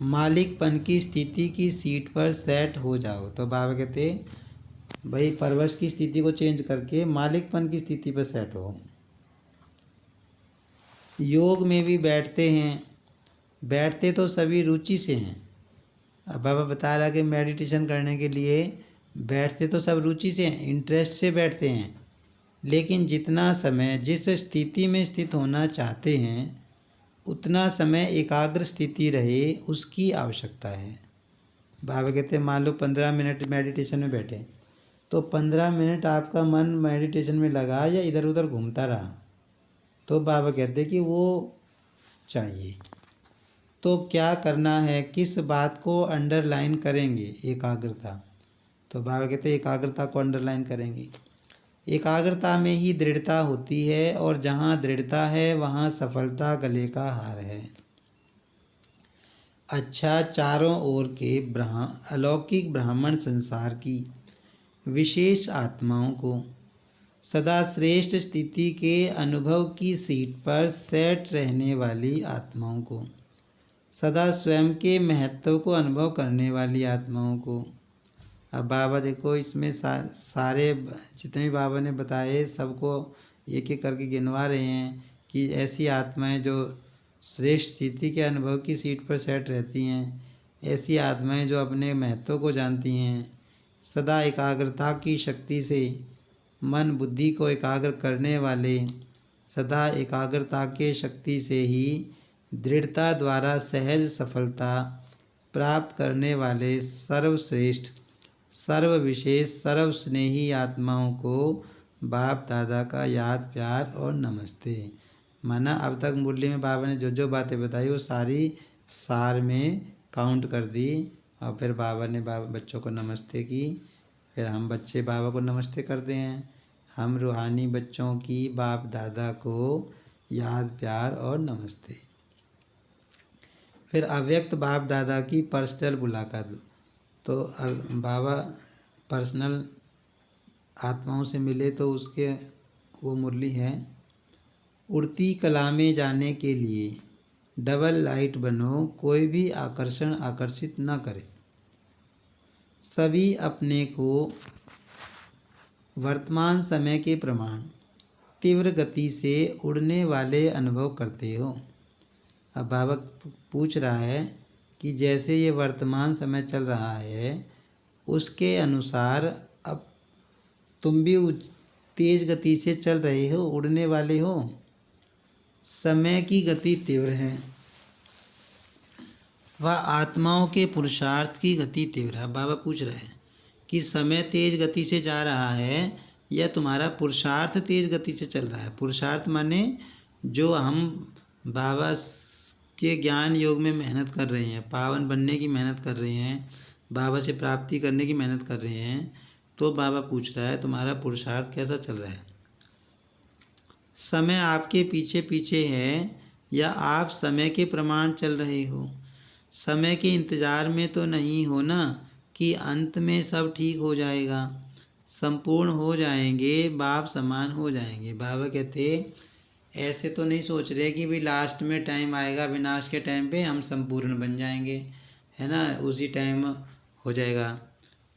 B: मालिकपन की स्थिति की सीट पर सेट हो जाओ। तो बाबा कहते भाई परवश की स्थिति को चेंज करके मालिकपन की स्थिति पर सेट हो। योग में भी बैठते हैं, बैठते तो सभी रुचि से हैं। अब बाबा बता रहा कि मेडिटेशन करने के लिए बैठते तो सब रुचि से हैं, इंटरेस्ट से बैठते हैं, लेकिन जितना समय जिस स्थिति में स्थित होना चाहते हैं उतना समय एकाग्र स्थिति रहे, उसकी आवश्यकता है। बाबा कहते हैं मान लो 15 मिनट मेडिटेशन में बैठे, तो 15 मिनट आपका मन मेडिटेशन में लगा या इधर उधर घूमता रहा, तो बाबा कहते हैं कि वो चाहिए। तो क्या करना है, किस बात को अंडरलाइन करेंगे? एकाग्रता। तो बाबा कहते हैं एकाग्रता को अंडरलाइन करेंगे। एकाग्रता में ही दृढ़ता होती है, और जहाँ दृढ़ता है वहाँ सफलता गले का हार है। अच्छा, चारों ओर के अलौकिक ब्राह्मण संसार की विशेष आत्माओं को सदा श्रेष्ठ स्थिति के अनुभव की सीट पर सेट रहने वाली आत्माओं को, सदा स्वयं के महत्व को अनुभव करने वाली आत्माओं को। अब बाबा देखो इसमें सारे जितने भी बाबा ने बताए सबको एक एक करके गिनवा रहे हैं कि ऐसी आत्माएं जो श्रेष्ठ स्थिति के अनुभव की सीट पर सेट रहती हैं, ऐसी आत्माएं जो अपने महत्व को जानती हैं, सदा एकाग्रता की शक्ति से मन बुद्धि को एकाग्र करने वाले, सदा एकाग्रता के शक्ति से ही दृढ़ता द्वारा सहज सफलता प्राप्त करने वाले सर्वश्रेष्ठ सर्वविशेष सर्वस्नेही आत्माओं को बाप दादा का याद प्यार और नमस्ते। माना अब तक मुरली में बाबा ने जो जो बातें बताई वो सारी सार में काउंट कर दी, और फिर बाबा ने बच्चों को नमस्ते की। फिर हम बच्चे बाबा को नमस्ते करते हैं, हम रूहानी बच्चों की बाप दादा को याद प्यार और नमस्ते। फिर अव्यक्त बाप दादा की पर्सनल मुलाकात। तो बाबा पर्सनल आत्माओं से मिले तो उसके वो मुरली है, उड़ती कला में जाने के लिए डबल लाइट बनो, कोई भी आकर्षण आकर्षित न करे, सभी अपने को वर्तमान समय के प्रमाण तीव्र गति से उड़ने वाले अनुभव करते हो। अब बाबा पूछ रहा है कि जैसे ये वर्तमान समय चल रहा है उसके अनुसार अब तुम भी तेज गति से चल रहे हो, उड़ने वाले हो। समय की गति तीव्र है, वह आत्माओं के पुरुषार्थ की गति तीव्र है। बाबा पूछ रहे हैं कि समय तेज गति से जा रहा है या तुम्हारा पुरुषार्थ तेज गति से चल रहा है। पुरुषार्थ माने जो हम बाबा के ज्ञान योग में मेहनत कर रहे हैं, पावन बनने की मेहनत कर रहे हैं, बाबा से प्राप्ति करने की मेहनत कर रहे हैं, तो बाबा पूछ रहा है तुम्हारा पुरुषार्थ कैसा चल रहा है। समय आपके पीछे पीछे है या आप समय के प्रमाण चल रहे हो। समय के इंतज़ार में तो नहीं हो ना कि अंत में सब ठीक हो जाएगा, संपूर्ण हो जाएंगे, बाप समान हो जाएंगे। बाबा कहते ऐसे तो नहीं सोच रहे कि भाई लास्ट में टाइम आएगा विनाश के टाइम पे हम संपूर्ण बन जाएंगे, है ना, उसी टाइम हो जाएगा।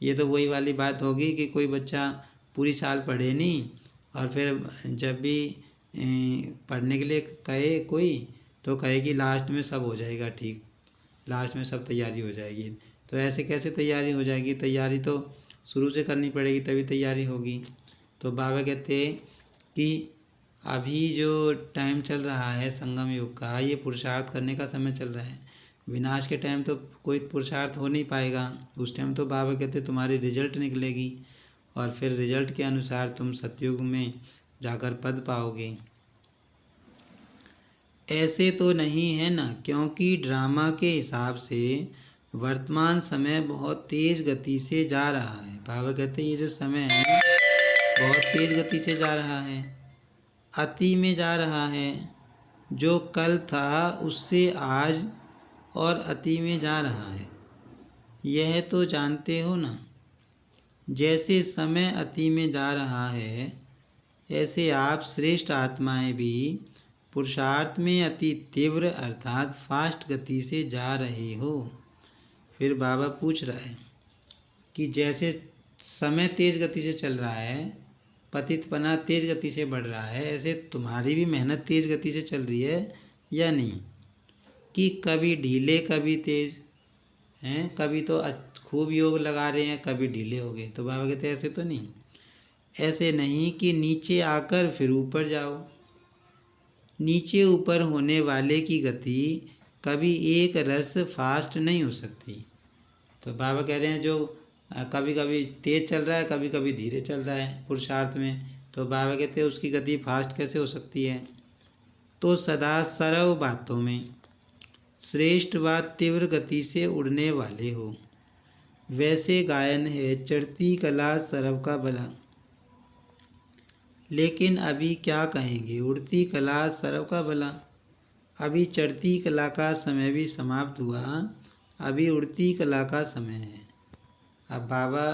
B: ये तो वही वाली बात होगी कि कोई बच्चा पूरी साल पढ़े नहीं और फिर जब भी पढ़ने के लिए कहे कोई तो कहे कि लास्ट में सब हो जाएगा ठीक, लास्ट में सब तैयारी हो जाएगी। तो ऐसे कैसे तैयारी हो जाएगी? तैयारी तो शुरू से करनी पड़ेगी तभी तैयारी होगी। तो बाबा कहते कि अभी जो टाइम चल रहा है संगम युग का, ये पुरुषार्थ करने का समय चल रहा है। विनाश के टाइम तो कोई पुरुषार्थ हो नहीं पाएगा, उस टाइम तो बाबा कहते तुम्हारी रिजल्ट निकलेगी और फिर रिजल्ट के अनुसार तुम सतयुग में जाकर पद पाओगे। ऐसे तो नहीं है ना, क्योंकि ड्रामा के हिसाब से वर्तमान समय बहुत तेज़ गति से जा रहा है। बाबा कहते ये जो समय है बहुत तेज़ गति से जा रहा है, अति में जा रहा है। जो कल था उससे आज और अति में जा रहा है, यह तो जानते हो ना। जैसे समय अति में जा रहा है ऐसे आप श्रेष्ठ आत्माएं भी पुरुषार्थ में अति तीव्र अर्थात फास्ट गति से जा रहे हो। फिर बाबा पूछ रहा है कि जैसे समय तेज गति से चल रहा है, पतितपना तेज गति से बढ़ रहा है, ऐसे तुम्हारी भी मेहनत तेज गति से चल रही है या नहीं, कि कभी ढीले कभी तेज हैं, कभी तो खूब योग लगा रहे हैं, कभी ढीले हो गए। तो बाबा कहते हैं ऐसे तो नहीं, ऐसे नहीं कि नीचे आकर फिर ऊपर जाओ। नीचे ऊपर होने वाले की गति कभी एक रस फास्ट नहीं हो सकती। तो बाबा कह रहे हैं जो कभी कभी तेज चल रहा है, कभी कभी धीरे चल रहा है पुरुषार्थ में, तो बाबा कहते हैं उसकी गति फास्ट कैसे हो सकती है। तो सदा सर्व बातों में श्रेष्ठ बात तीव्र गति से उड़ने वाले हो। वैसे गायन है चढ़ती कला सरव का भला, लेकिन अभी क्या कहेंगे, उड़ती कला सरव का भला। अभी चढ़ती कला का समय भी समाप्त हुआ, अभी उड़ती कला का समय है। अब बाबा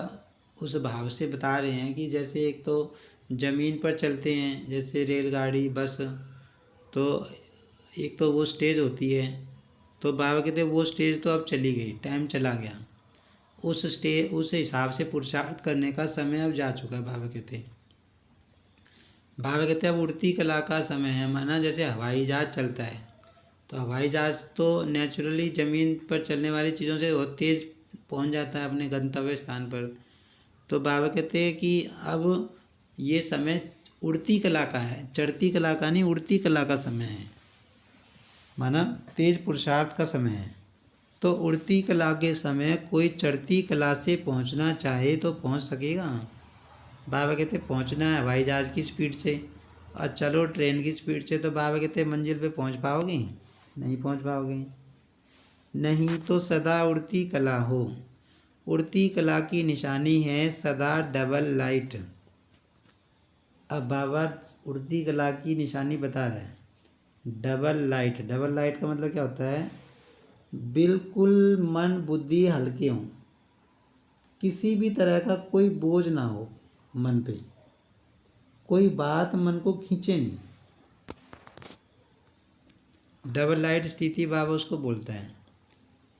B: उस भाव से बता रहे हैं कि जैसे एक तो ज़मीन पर चलते हैं जैसे रेलगाड़ी बस, तो एक तो वो स्टेज होती है, तो बाबा कहते हैं वो स्टेज तो अब चली गई, टाइम चला गया, उस हिसाब से पुरुषार्थ करने का समय अब जा चुका है। बाबा कहते हैं अब उड़ती कला का समय है। माना जैसे हवाई जहाज़ चलता है, तो हवाई जहाज़ तो नेचुरली ज़मीन पर चलने वाली चीज़ों से बहुत तेज़ पहुंच जाता है अपने गंतव्य स्थान पर। तो बाबा कहते हैं कि अब ये समय उड़ती कला का है, चढ़ती कला का नहीं, उड़ती कला का समय है, माना तेज पुरुषार्थ का समय है। तो उड़ती कला के समय कोई चढ़ती कला से पहुंचना चाहे तो पहुंच सकेगा। बाबा कहते पहुंचना है हवाई जहाज़ की स्पीड से और चलो ट्रेन की स्पीड से, तो बाबा कहते मंजिल पे पहुंच पाओगे, नहीं पहुंच पाओगे। नहीं तो सदा उड़ती कला हो। उड़ती कला की निशानी है सदा डबल लाइट। अब बाबा उड़ती कला की निशानी बता रहे हैं, डबल लाइट। डबल लाइट का मतलब क्या होता है, बिल्कुल मन बुद्धि हल्के हों, किसी भी तरह का कोई बोझ ना हो मन पे, कोई बात मन को खींचे नहीं। डबल लाइट स्थिति बाबा उसको बोलता है।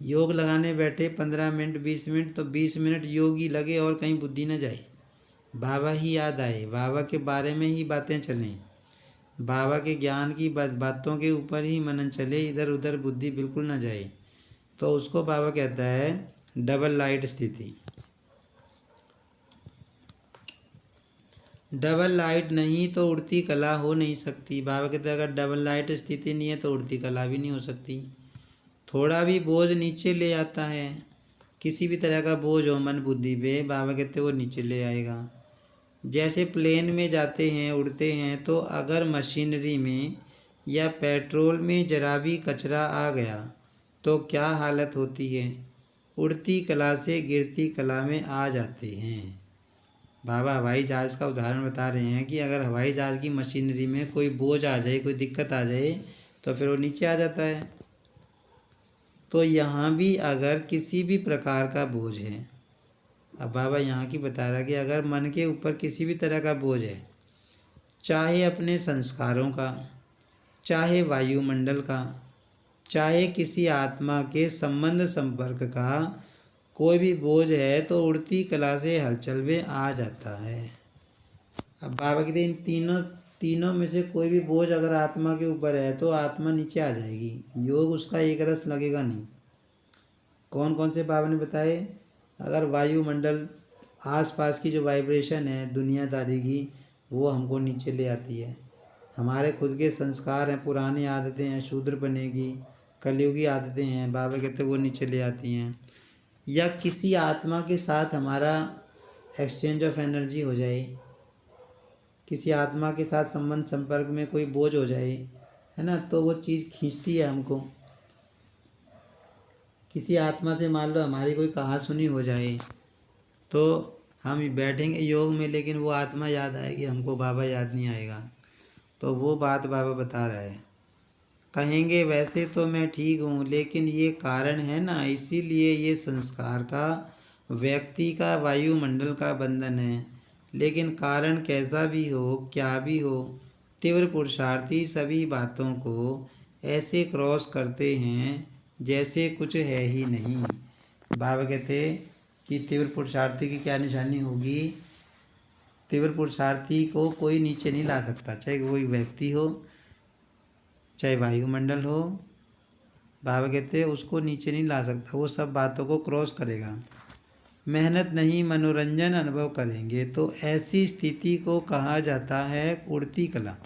B: योग लगाने बैठे 15 मिनट 20 मिनट, तो 20 मिनट योग ही लगे और कहीं बुद्धि न जाए, बाबा ही याद आए, बाबा के बारे में ही बातें चलें, बाबा के ज्ञान की बातों के ऊपर ही मनन चले, इधर उधर बुद्धि बिल्कुल न जाए, तो उसको बाबा कहता है डबल लाइट स्थिति। डबल लाइट नहीं तो उड़ती कला हो नहीं सकती। बाबा कहते हैं अगर डबल लाइट स्थिति नहीं है तो उड़ती कला भी नहीं हो सकती। थोड़ा भी बोझ नीचे ले आता है, किसी भी तरह का बोझ हो मन बुद्धि पे, बाबा कहते वो नीचे ले आएगा। जैसे प्लेन में जाते हैं उड़ते हैं, तो अगर मशीनरी में या पेट्रोल में जरा भी कचरा आ गया तो क्या हालत होती है, उड़ती कला से गिरती कला में आ जाते हैं। बाबा हवाई जहाज़ का उदाहरण बता रहे हैं कि अगर हवाई जहाज़ की मशीनरी में कोई बोझ आ जाए, कोई दिक्कत आ जाए, तो फिर वो नीचे आ जाता है। तो यहाँ भी अगर किसी भी प्रकार का बोझ है, अब बाबा यहाँ की बता रहा है कि अगर मन के ऊपर किसी भी तरह का बोझ है, चाहे अपने संस्कारों का, चाहे वायुमंडल का, चाहे किसी आत्मा के संबंध संपर्क का, कोई भी बोझ है तो उड़ती कला से हलचल में आ जाता है। अब बाबा कहते इन तीनों में से कोई भी बोझ अगर आत्मा के ऊपर है तो आत्मा नीचे आ जाएगी, योग उसका एक रस लगेगा नहीं। कौन कौन से बाबा ने बताए, अगर वायुमंडल आसपास की जो वाइब्रेशन है दुनियादारी की, वो हमको नीचे ले आती है। हमारे खुद के संस्कार हैं, पुरानी आदतें हैं, शूद्र बने की कलयुगी आदतें हैं, बाबा कहते वो नीचे ले आती हैं। या किसी आत्मा के साथ हमारा एक्सचेंज ऑफ एनर्जी हो जाए, किसी आत्मा के साथ संबंध संपर्क में कोई बोझ हो जाए, है ना, तो वो चीज़ खींचती है हमको। किसी आत्मा से मान लो हमारी कोई कहा सुनी हो जाए, तो हम बैठेंगे योग में, लेकिन वो आत्मा याद आएगी हमको, बाबा याद नहीं आएगा। तो वो बात बाबा बता रहा है। कहेंगे वैसे तो मैं ठीक हूँ, लेकिन ये कारण है ना, इसीलिए ये संस्कार का व्यक्ति का वायुमंडल का बंधन है, लेकिन कारण कैसा भी हो, क्या भी हो, तीव्र पुरुषार्थी सभी बातों को ऐसे क्रॉस करते हैं जैसे कुछ है ही नहीं। बाबा कहते कि तीव्र पुरुषार्थी की क्या निशानी होगी? तीव्र पुरुषार्थी को कोई नीचे नहीं ला सकता, चाहे कोई व्यक्ति हो, चाहे वायुमंडल हो। बाबा कहते उसको नीचे नहीं ला सकता, वो सब बातों को क्रॉस करेगा। मेहनत नहीं, मनोरंजन अनुभव करेंगे तो ऐसी स्थिति को कहा जाता है उड़ती कला।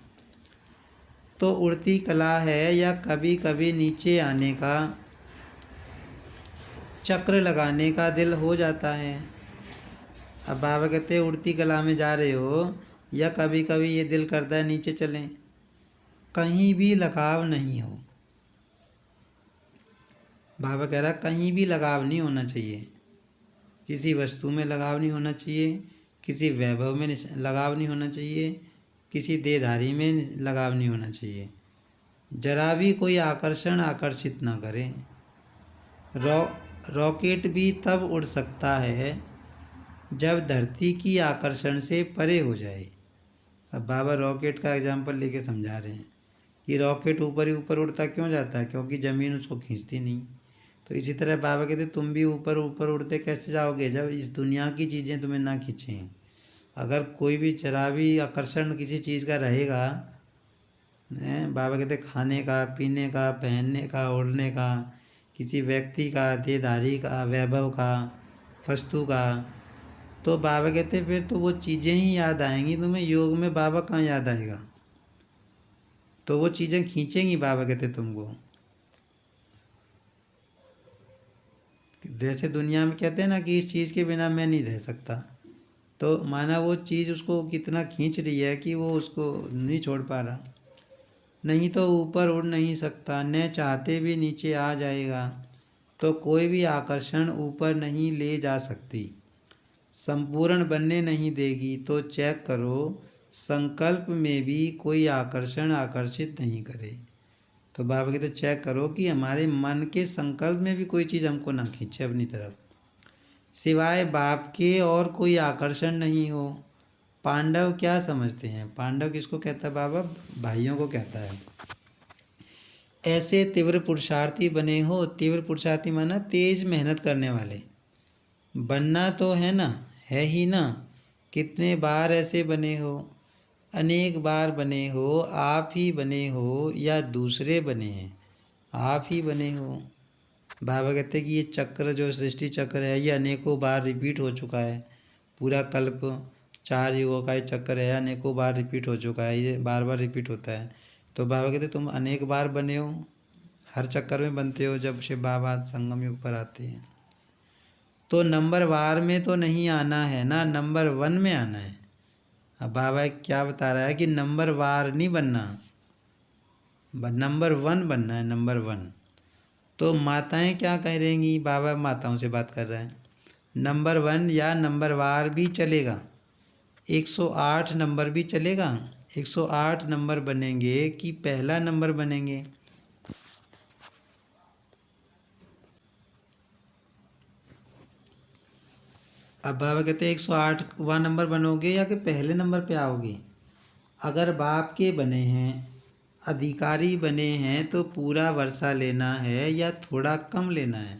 B: तो उड़ती कला है या कभी कभी नीचे आने का, चक्र लगाने का दिल हो जाता है। अब बाबा कहते हैं उड़ती कला में जा रहे हो या कभी कभी ये दिल करता है नीचे चलें, कहीं भी लगाव नहीं हो। बाबा कह रहा कहीं भी लगाव नहीं होना चाहिए, किसी वस्तु में लगाव नहीं होना चाहिए, किसी वैभव में लगाव नहीं होना चाहिए, किसी देहधारी में लगाव नहीं होना चाहिए। जरा भी कोई आकर्षण आकर्षित ना करे। रॉकेट भी तब उड़ सकता है जब धरती की आकर्षण से परे हो जाए। अब बाबा रॉकेट का एग्जाम्पल लेके समझा रहे हैं कि रॉकेट ऊपर ही ऊपर उड़ता क्यों जाता है, क्योंकि ज़मीन उसको खींचती नहीं। तो इसी तरह बाबा कहते तुम भी ऊपर ऊपर उड़ते कैसे जाओगे जब इस दुनिया की चीज़ें तुम्हें ना खींचें। अगर कोई भी जरा भी आकर्षण किसी चीज़ का रहेगा, बाबा कहते खाने का, पीने का, पहनने का, उड़ने का, किसी व्यक्ति का, देहधारी का, वैभव का, वस्तु का, तो बाबा कहते फिर तो वो चीज़ें ही याद आएंगी तुम्हें। योग में बाबा कहाँ याद आएगा? तो वो चीज़ें खींचेंगी बाबा कहते तुमको। जैसे दुनिया में कहते हैं ना कि इस चीज़ के बिना मैं नहीं रह सकता, तो माना वो चीज़ उसको कितना खींच रही है कि वो उसको नहीं छोड़ पा रहा। नहीं तो ऊपर उड़ नहीं सकता, न चाहते भी नीचे आ जाएगा। तो कोई भी आकर्षण ऊपर नहीं ले जा सकती, संपूर्ण बनने नहीं देगी। तो चेक करो संकल्प में भी कोई आकर्षण आकर्षित नहीं करे। तो बाबा कहते चेक करो कि हमारे मन के संकल्प में भी कोई चीज़ हमको ना खींचे अपनी तरफ, सिवाय बाप के और कोई आकर्षण नहीं हो। पांडव क्या समझते हैं? पांडव किसको कहता है बाबा? भाइयों को कहता है। ऐसे तीव्र पुरुषार्थी बने हो। तीव्र पुरुषार्थी माना तेज मेहनत करने वाले। बनना तो है ना, है ही ना। कितने बार ऐसे बने हो? अनेक बार बने हो। आप ही बने हो या दूसरे बने हैं? आप ही बने हो। बाबा कहते हैं कि ये चक्र जो सृष्टि चक्र है ये अनेकों बार रिपीट हो चुका है। पूरा कल्प 4 युगों का ये चक्र है, अनेकों बार रिपीट हो चुका है, ये बार बार रिपीट होता है। तो बाबा कहते तुम अनेक बार बने हो, हर चक्कर में बनते हो जब शिव बाबा संगम युग पर आते हैं। तो नंबर वार में तो नहीं आना है ना, नंबर 1 में आना है। अब बाबा क्या बता रहा है कि नंबर वार नहीं बनना, नंबर 1 बनना है, नंबर 1। तो माताएं क्या कह रहेंगी? बाबा माताओं से बात कर रहा है। नंबर 1 या नंबर वार भी चलेगा, 108 नंबर भी चलेगा। 108 नंबर बनेंगे कि पहला नंबर बनेंगे? अब बाबा कहते हैं 108वां नंबर बनोगे या कि पहले नंबर पे आओगे? अगर बाप के बने हैं, अधिकारी बने हैं, तो पूरा वर्षा लेना है या थोड़ा कम लेना है?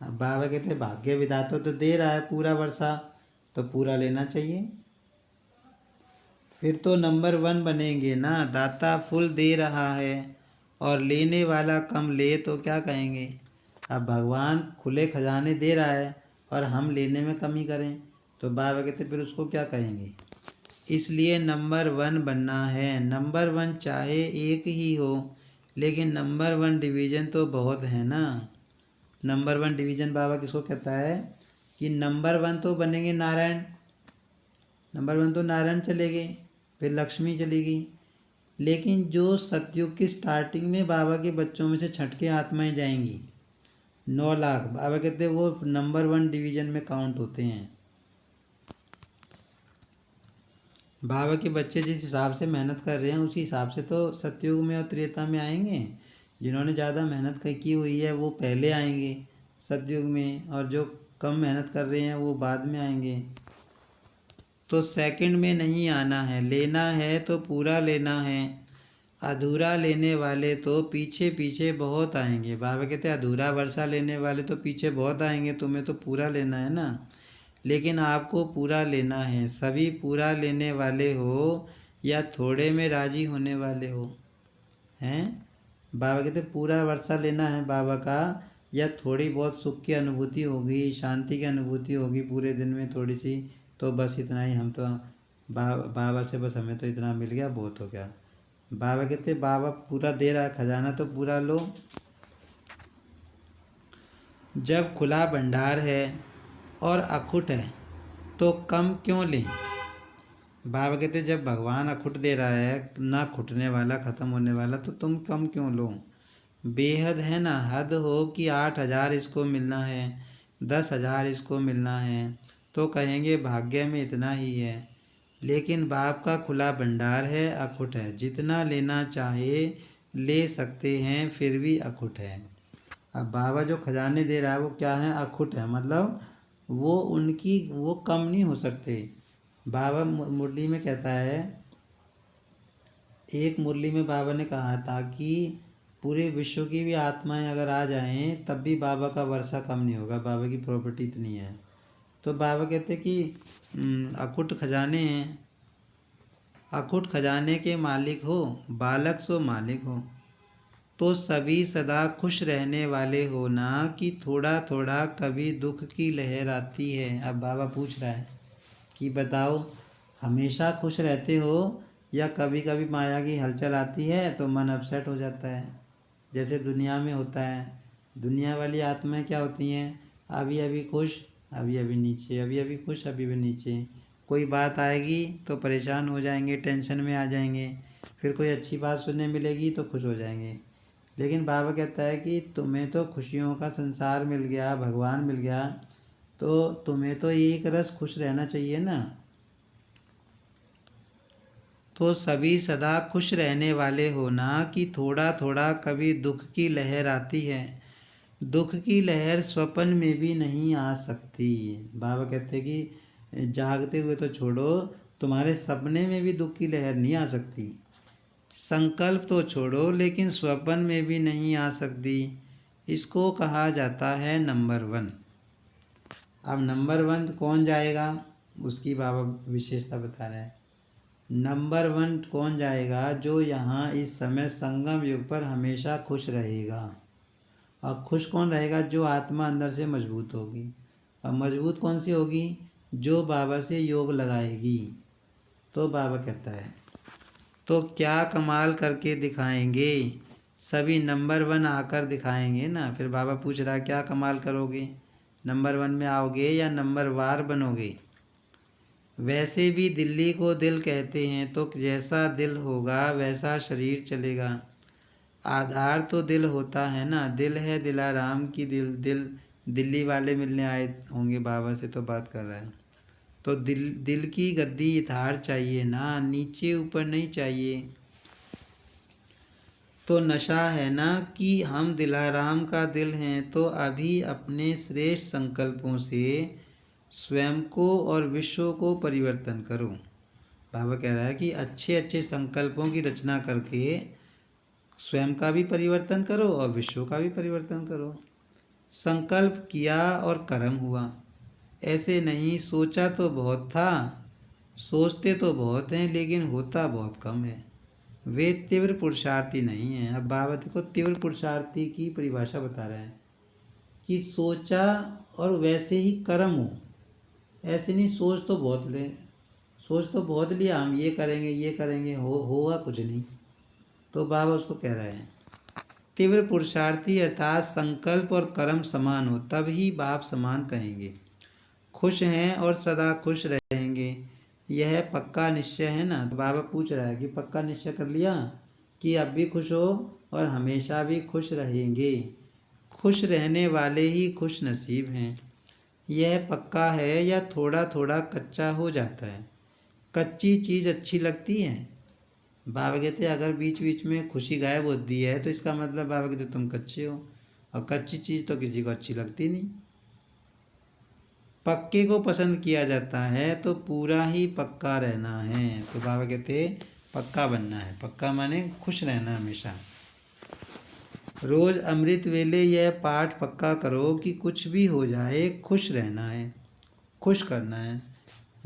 B: अब बाबा कहते हैं भाग्य विधाता तो दे रहा है पूरा वर्षा, तो पूरा लेना चाहिए। फिर तो नंबर 1 बनेंगे ना। दाता फुल दे रहा है और लेने वाला कम ले तो क्या कहेंगे? अब भगवान खुले खजाने दे रहा है और हम लेने में कमी करें तो बाबा कहते फिर उसको क्या कहेंगे? इसलिए नंबर 1 बनना है। नंबर 1 चाहे एक ही हो, लेकिन नंबर 1 डिवीज़न तो बहुत है ना। नंबर 1 डिवीज़न बाबा किसको कहता है? कि नंबर 1 तो बनेंगे नारायण, नंबर 1 तो नारायण चले गए, फिर लक्ष्मी चलेगी। लेकिन जो सतयुग की स्टार्टिंग में बाबा के बच्चों में से छटके आत्माएं जाएंगी 9 लाख, बाबा कहते हैं वो नंबर 1 डिवीज़न में काउंट होते हैं। बाबा के बच्चे जिस हिसाब से मेहनत कर रहे हैं उसी हिसाब से तो सतयुग में और त्रेता में आएंगे। जिन्होंने ज़्यादा मेहनत की हुई है वो पहले आएंगे सतयुग में, और जो कम मेहनत कर रहे हैं वो बाद में आएंगे। तो सेकंड में नहीं आना है, लेना है तो पूरा लेना है। अधूरा लेने वाले तो पीछे पीछे बहुत आएंगे। बाबा कहते हैं अधूरा वर्षा लेने वाले तो पीछे बहुत आएंगे, तुम्हें तो पूरा लेना है ना। लेकिन आपको पूरा लेना है। सभी पूरा लेने वाले हो या थोड़े में राजी होने वाले हो? हैं? बाबा कहते पूरा वर्षा लेना है बाबा का, या थोड़ी बहुत सुख की अनुभूति होगी, शांति की अनुभूति होगी पूरे दिन में थोड़ी सी, तो बस इतना ही। हम तो बाबा से बस हमें तो इतना मिल गया, बहुत हो गया। बाबा कहते बाबा पूरा दे रहा है खजाना तो पूरा लो। जब खुला भंडार है और अखुट है तो कम क्यों लें? बाबा कहते जब भगवान अखुट दे रहा है, ना खुटने वाला, ख़त्म होने वाला, तो तुम कम क्यों लो? बेहद है ना, हद हो कि 8,000 इसको मिलना है, 10,000 इसको मिलना है, तो कहेंगे भाग्य में इतना ही है। लेकिन बाप का खुला भंडार है, अखुट है, जितना लेना चाहे ले सकते हैं, फिर भी अखुट है। अब बाबा जो खजाने दे रहा है वो क्या है? अखुट है, मतलब वो कम नहीं हो सकते। बाबा मुरली में कहता है, एक मुरली में बाबा ने कहा था कि पूरे विश्व की भी आत्माएं अगर आ जाएं तब भी बाबा का वर्षा कम नहीं होगा, बाबा की प्रॉपर्टी इतनी है। तो बाबा कहते कि अखुट खजाने हैं, अखुट खजाने के मालिक हो, बालक सो मालिक हो, तो सभी सदा खुश रहने वाले हो ना, कि थोड़ा थोड़ा कभी दुख की लहर आती है। अब बाबा पूछ रहा है कि बताओ, हमेशा खुश रहते हो या कभी कभी माया की हलचल आती है तो मन अपसेट हो जाता है, जैसे दुनिया में होता है। दुनिया वाली आत्माएं क्या होती हैं? अभी अभी खुश, अभी अभी नीचे, अभी अभी खुश, अभी अभी नीचे। कोई बात आएगी तो परेशान हो जाएंगे, टेंशन में आ जाएंगे, फिर कोई अच्छी बात सुनने मिलेगी तो खुश हो जाएंगे। लेकिन बाबा कहता है कि तुम्हें तो खुशियों का संसार मिल गया, भगवान मिल गया, तो तुम्हें तो एक रस खुश रहना चाहिए ना। तो सभी सदा खुश रहने वाले हो ना, कि थोड़ा थोड़ा कभी दुख की लहर आती है। दुख की लहर स्वप्न में भी नहीं आ सकती। बाबा कहते हैं कि जागते हुए तो छोड़ो, तुम्हारे सपने में भी दुख की लहर नहीं आ सकती। संकल्प तो छोड़ो, लेकिन स्वप्न में भी नहीं आ सकती। इसको कहा जाता है नंबर 1। अब नंबर 1 कौन जाएगा, उसकी बाबा विशेषता बता रहे हैं। नंबर 1 कौन जाएगा? जो यहाँ इस समय संगम युग पर हमेशा खुश रहेगा। और खुश कौन रहेगा? जो आत्मा अंदर से मजबूत होगी। और मजबूत कौन सी होगी? जो बाबा से योग लगाएगी। तो बाबा कहता है तो क्या कमाल करके दिखाएंगे? सभी नंबर 1 आकर दिखाएंगे ना। फिर बाबा पूछ रहा है क्या कमाल करोगे? नंबर 1 में आओगे या नंबर वार बनोगे? वैसे भी दिल्ली को दिल कहते हैं, तो जैसा दिल होगा वैसा शरीर चलेगा। आधार तो दिल होता है ना। दिल है दिलाराम की दिल्ली वाले मिलने आए होंगे, बाबा से तो बात कर रहा है। तो दिल की गद्दी इतार चाहिए ना, नीचे ऊपर नहीं चाहिए। तो नशा है ना कि हम दिलाराम का दिल हैं, तो अभी अपने श्रेष्ठ संकल्पों से स्वयं को और विश्व को परिवर्तन करो। बाबा कह रहा है कि अच्छे अच्छे संकल्पों की रचना करके स्वयं का भी परिवर्तन करो और विश्व का भी परिवर्तन करो। संकल्प किया और कर्म हुआ। ऐसे नहीं सोचा तो बहुत था, सोचते तो बहुत हैं, लेकिन होता बहुत कम है। वे तीव्र पुरुषार्थी नहीं हैं। अब बाबा देखो तीव्र पुरुषार्थी की परिभाषा बता रहे हैं कि सोचा और वैसे ही कर्म हो। ऐसे नहीं सोच तो बहुत ले, सोच तो बहुत लिया, हम ये करेंगे, होगा कुछ नहीं। तो बाबा उसको कह रहे हैं तीव्र पुरुषार्थी अर्थात संकल्प और कर्म समान हो, तभी बाप समान कहेंगे। खुश हैं और सदा खुश रहेंगे, यह पक्का निश्चय है ना। तो बाबा पूछ रहा है कि पक्का निश्चय कर लिया कि अब भी खुश हो और हमेशा भी खुश रहेंगे। खुश रहने वाले ही खुश नसीब हैं। यह पक्का है या थोड़ा थोड़ा कच्चा हो जाता है? कच्ची चीज़ अच्छी लगती है? बाबा कहते अगर बीच बीच में खुशी गायब होती है तो इसका मतलब बाबा कहते तुम कच्चे हो, और कच्ची चीज़ तो किसी को अच्छी लगती नहीं। पक्के को पसंद किया जाता है तो पूरा ही पक्का रहना है। तो बाबा कहते हैं पक्का बनना है। पक्का माने खुश रहना हमेशा। रोज़ अमृत वेले यह पाठ पक्का करो कि कुछ भी हो जाए खुश रहना है, खुश करना है।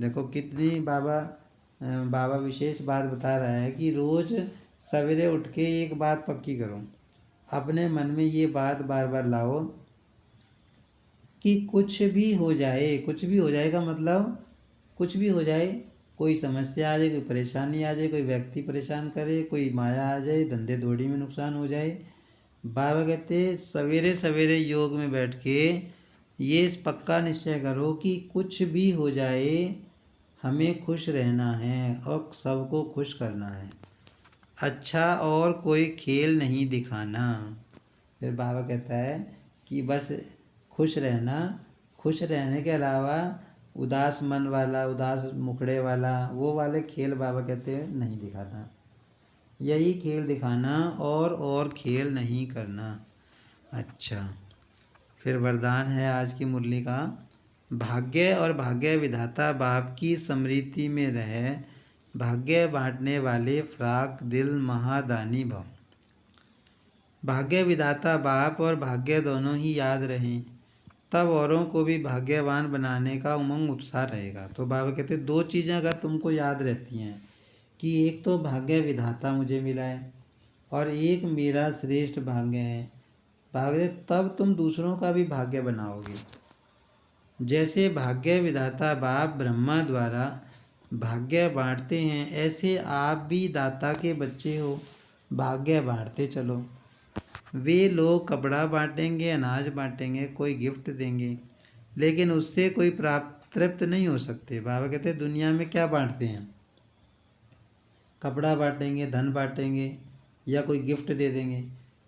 B: देखो कितनी बाबा विशेष बात बता रहा है कि रोज़ सवेरे उठ के एक बात पक्की करो, अपने मन में ये बात बार बार लाओ कि कुछ भी हो जाए, कुछ भी हो जाए का मतलब कुछ भी हो जाए, कोई समस्या आ जाए, कोई परेशानी आ जाए, कोई व्यक्ति परेशान करे, कोई माया आ जाए, धंधे दौड़ी में नुकसान हो जाए, बाबा कहते सवेरे सवेरे योग में बैठ के ये पक्का निश्चय करो कि कुछ भी हो जाए हमें खुश रहना है और सबको खुश करना है। अच्छा और कोई खेल नहीं दिखाना। फिर बाबा कहता है कि बस खुश रहना, खुश रहने के अलावा उदास मन वाला, उदास मुखड़े वाला, वो वाले खेल बाबा कहते हैं नहीं दिखाना। यही खेल दिखाना और खेल नहीं करना। अच्छा, फिर वरदान है आज की मुरली का। भाग्य और भाग्य विधाता बाप की स्मृति में रहे, भाग्य बांटने वाले फ्राक दिल महादानी भव। भाग्य विधाता बाप और भाग्य दोनों ही याद रहें, तब औरों को भी भाग्यवान बनाने का उमंग उत्साह रहेगा। तो बाबा कहते हैं दो चीज़ें अगर तुमको याद रहती हैं कि एक तो भाग्य विधाता मुझे मिला है और एक मेरा श्रेष्ठ भाग्य है, बाबा कहते तब तुम दूसरों का भी भाग्य बनाओगे। जैसे भाग्य विधाता बाप ब्रह्मा द्वारा भाग्य बांटते हैं, ऐसे आप भी दाता के बच्चे हो, भाग्य बांटते चलो। वे लोग कपड़ा बांटेंगे, अनाज बांटेंगे, कोई गिफ्ट देंगे, लेकिन उससे कोई तृप्त नहीं हो सकते। बाबा कहते हैं दुनिया में क्या बांटते हैं, कपड़ा बांटेंगे, धन बांटेंगे या कोई गिफ्ट दे देंगे।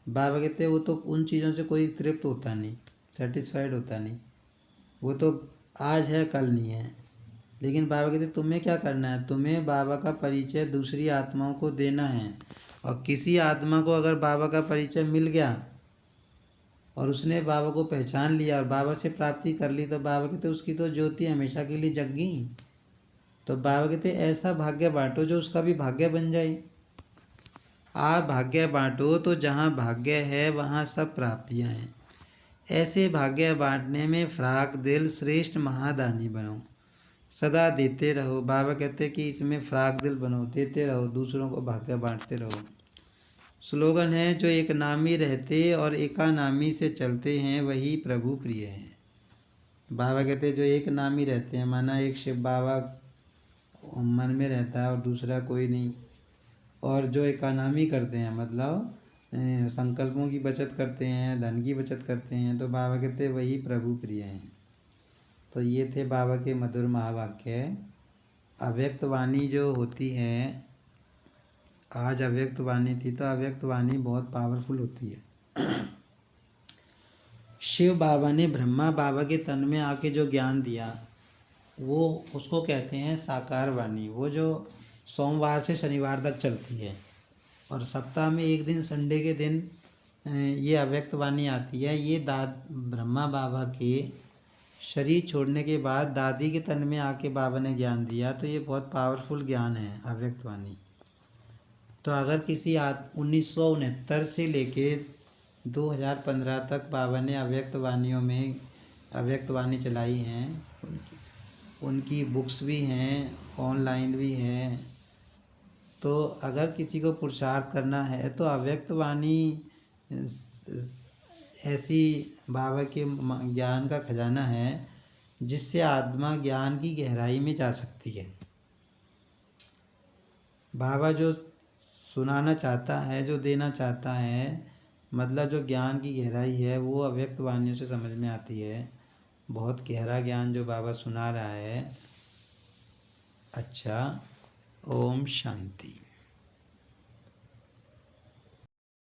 B: बाबा कहते हैं वो तो उन चीज़ों से कोई तृप्त होता नहीं, सेटिस्फाइड होता नहीं, वो तो आज है कल नहीं है। लेकिन बाबा कहते तुम्हें क्या करना है, तुम्हें बाबा का परिचय दूसरी आत्माओं को देना है। और किसी आत्मा को अगर बाबा का परिचय मिल गया और उसने बाबा को पहचान लिया और बाबा से प्राप्ति कर ली, तो बाबा कहते उसकी तो ज्योति हमेशा के लिए जग गई। तो बाबा कहते ऐसा भाग्य बांटो जो उसका भी भाग्य बन जाए। आप भाग्य बांटो तो जहाँ भाग्य है वहाँ सब प्राप्तियाँ हैं। ऐसे भाग्य बांटने में फ्राक दिल श्रेष्ठ महादानी बनो, सदा देते रहो। बाबा कहते कि इसमें फ्राक दिल बनो, देते रहो, दूसरों को भाग्य बांटते रहो। स्लोगन है जो एक नामी रहते और एकानामी से चलते हैं वही प्रभु प्रिय है। बाबा कहते जो एक नामी रहते हैं, माना एक शिव बाबा मन में रहता है और दूसरा कोई नहीं, और जो एकानामी करते हैं मतलब संकल्पों की बचत करते हैं, धन की बचत करते हैं, तो बाबा कहते वही प्रभु प्रिय हैं। तो ये थे बाबा के मधुर महावाक्य। अव्यक्त वाणी जो होती है, आज अव्यक्त वाणी थी, तो अव्यक्त वाणी बहुत पावरफुल होती है। शिव बाबा ने ब्रह्मा बाबा के तन में आके जो ज्ञान दिया वो उसको कहते हैं साकार वाणी। वो जो सोमवार से शनिवार तक चलती है और सप्ताह में एक दिन संडे के दिन ये अव्यक्त वाणी आती है। ये ब्रह्मा बाबा के शरीर छोड़ने के बाद दादी के तन में आके बाबा ने ज्ञान दिया, तो ये बहुत पावरफुल ज्ञान है अव्यक्त वाणी। तो अगर किसी 1969 से लेके 2015 तक बाबा ने अव्यक्त वाणियों में अव्यक्त वाणी चलाई हैं, उनकी बुक्स भी हैं, ऑनलाइन भी हैं। तो अगर किसी को पुरुषार्थ करना है तो अव्यक्त वाणी ऐसी बाबा के ज्ञान का खजाना है जिससे आत्मा ज्ञान की गहराई में जा सकती है। बाबा जो सुनाना चाहता है, जो देना चाहता है, मतलब जो ज्ञान की गहराई है वो अव्यक्त वाणियों से समझ में आती है। बहुत गहरा ज्ञान जो बाबा सुना रहा है। अच्छा, ओम शांति।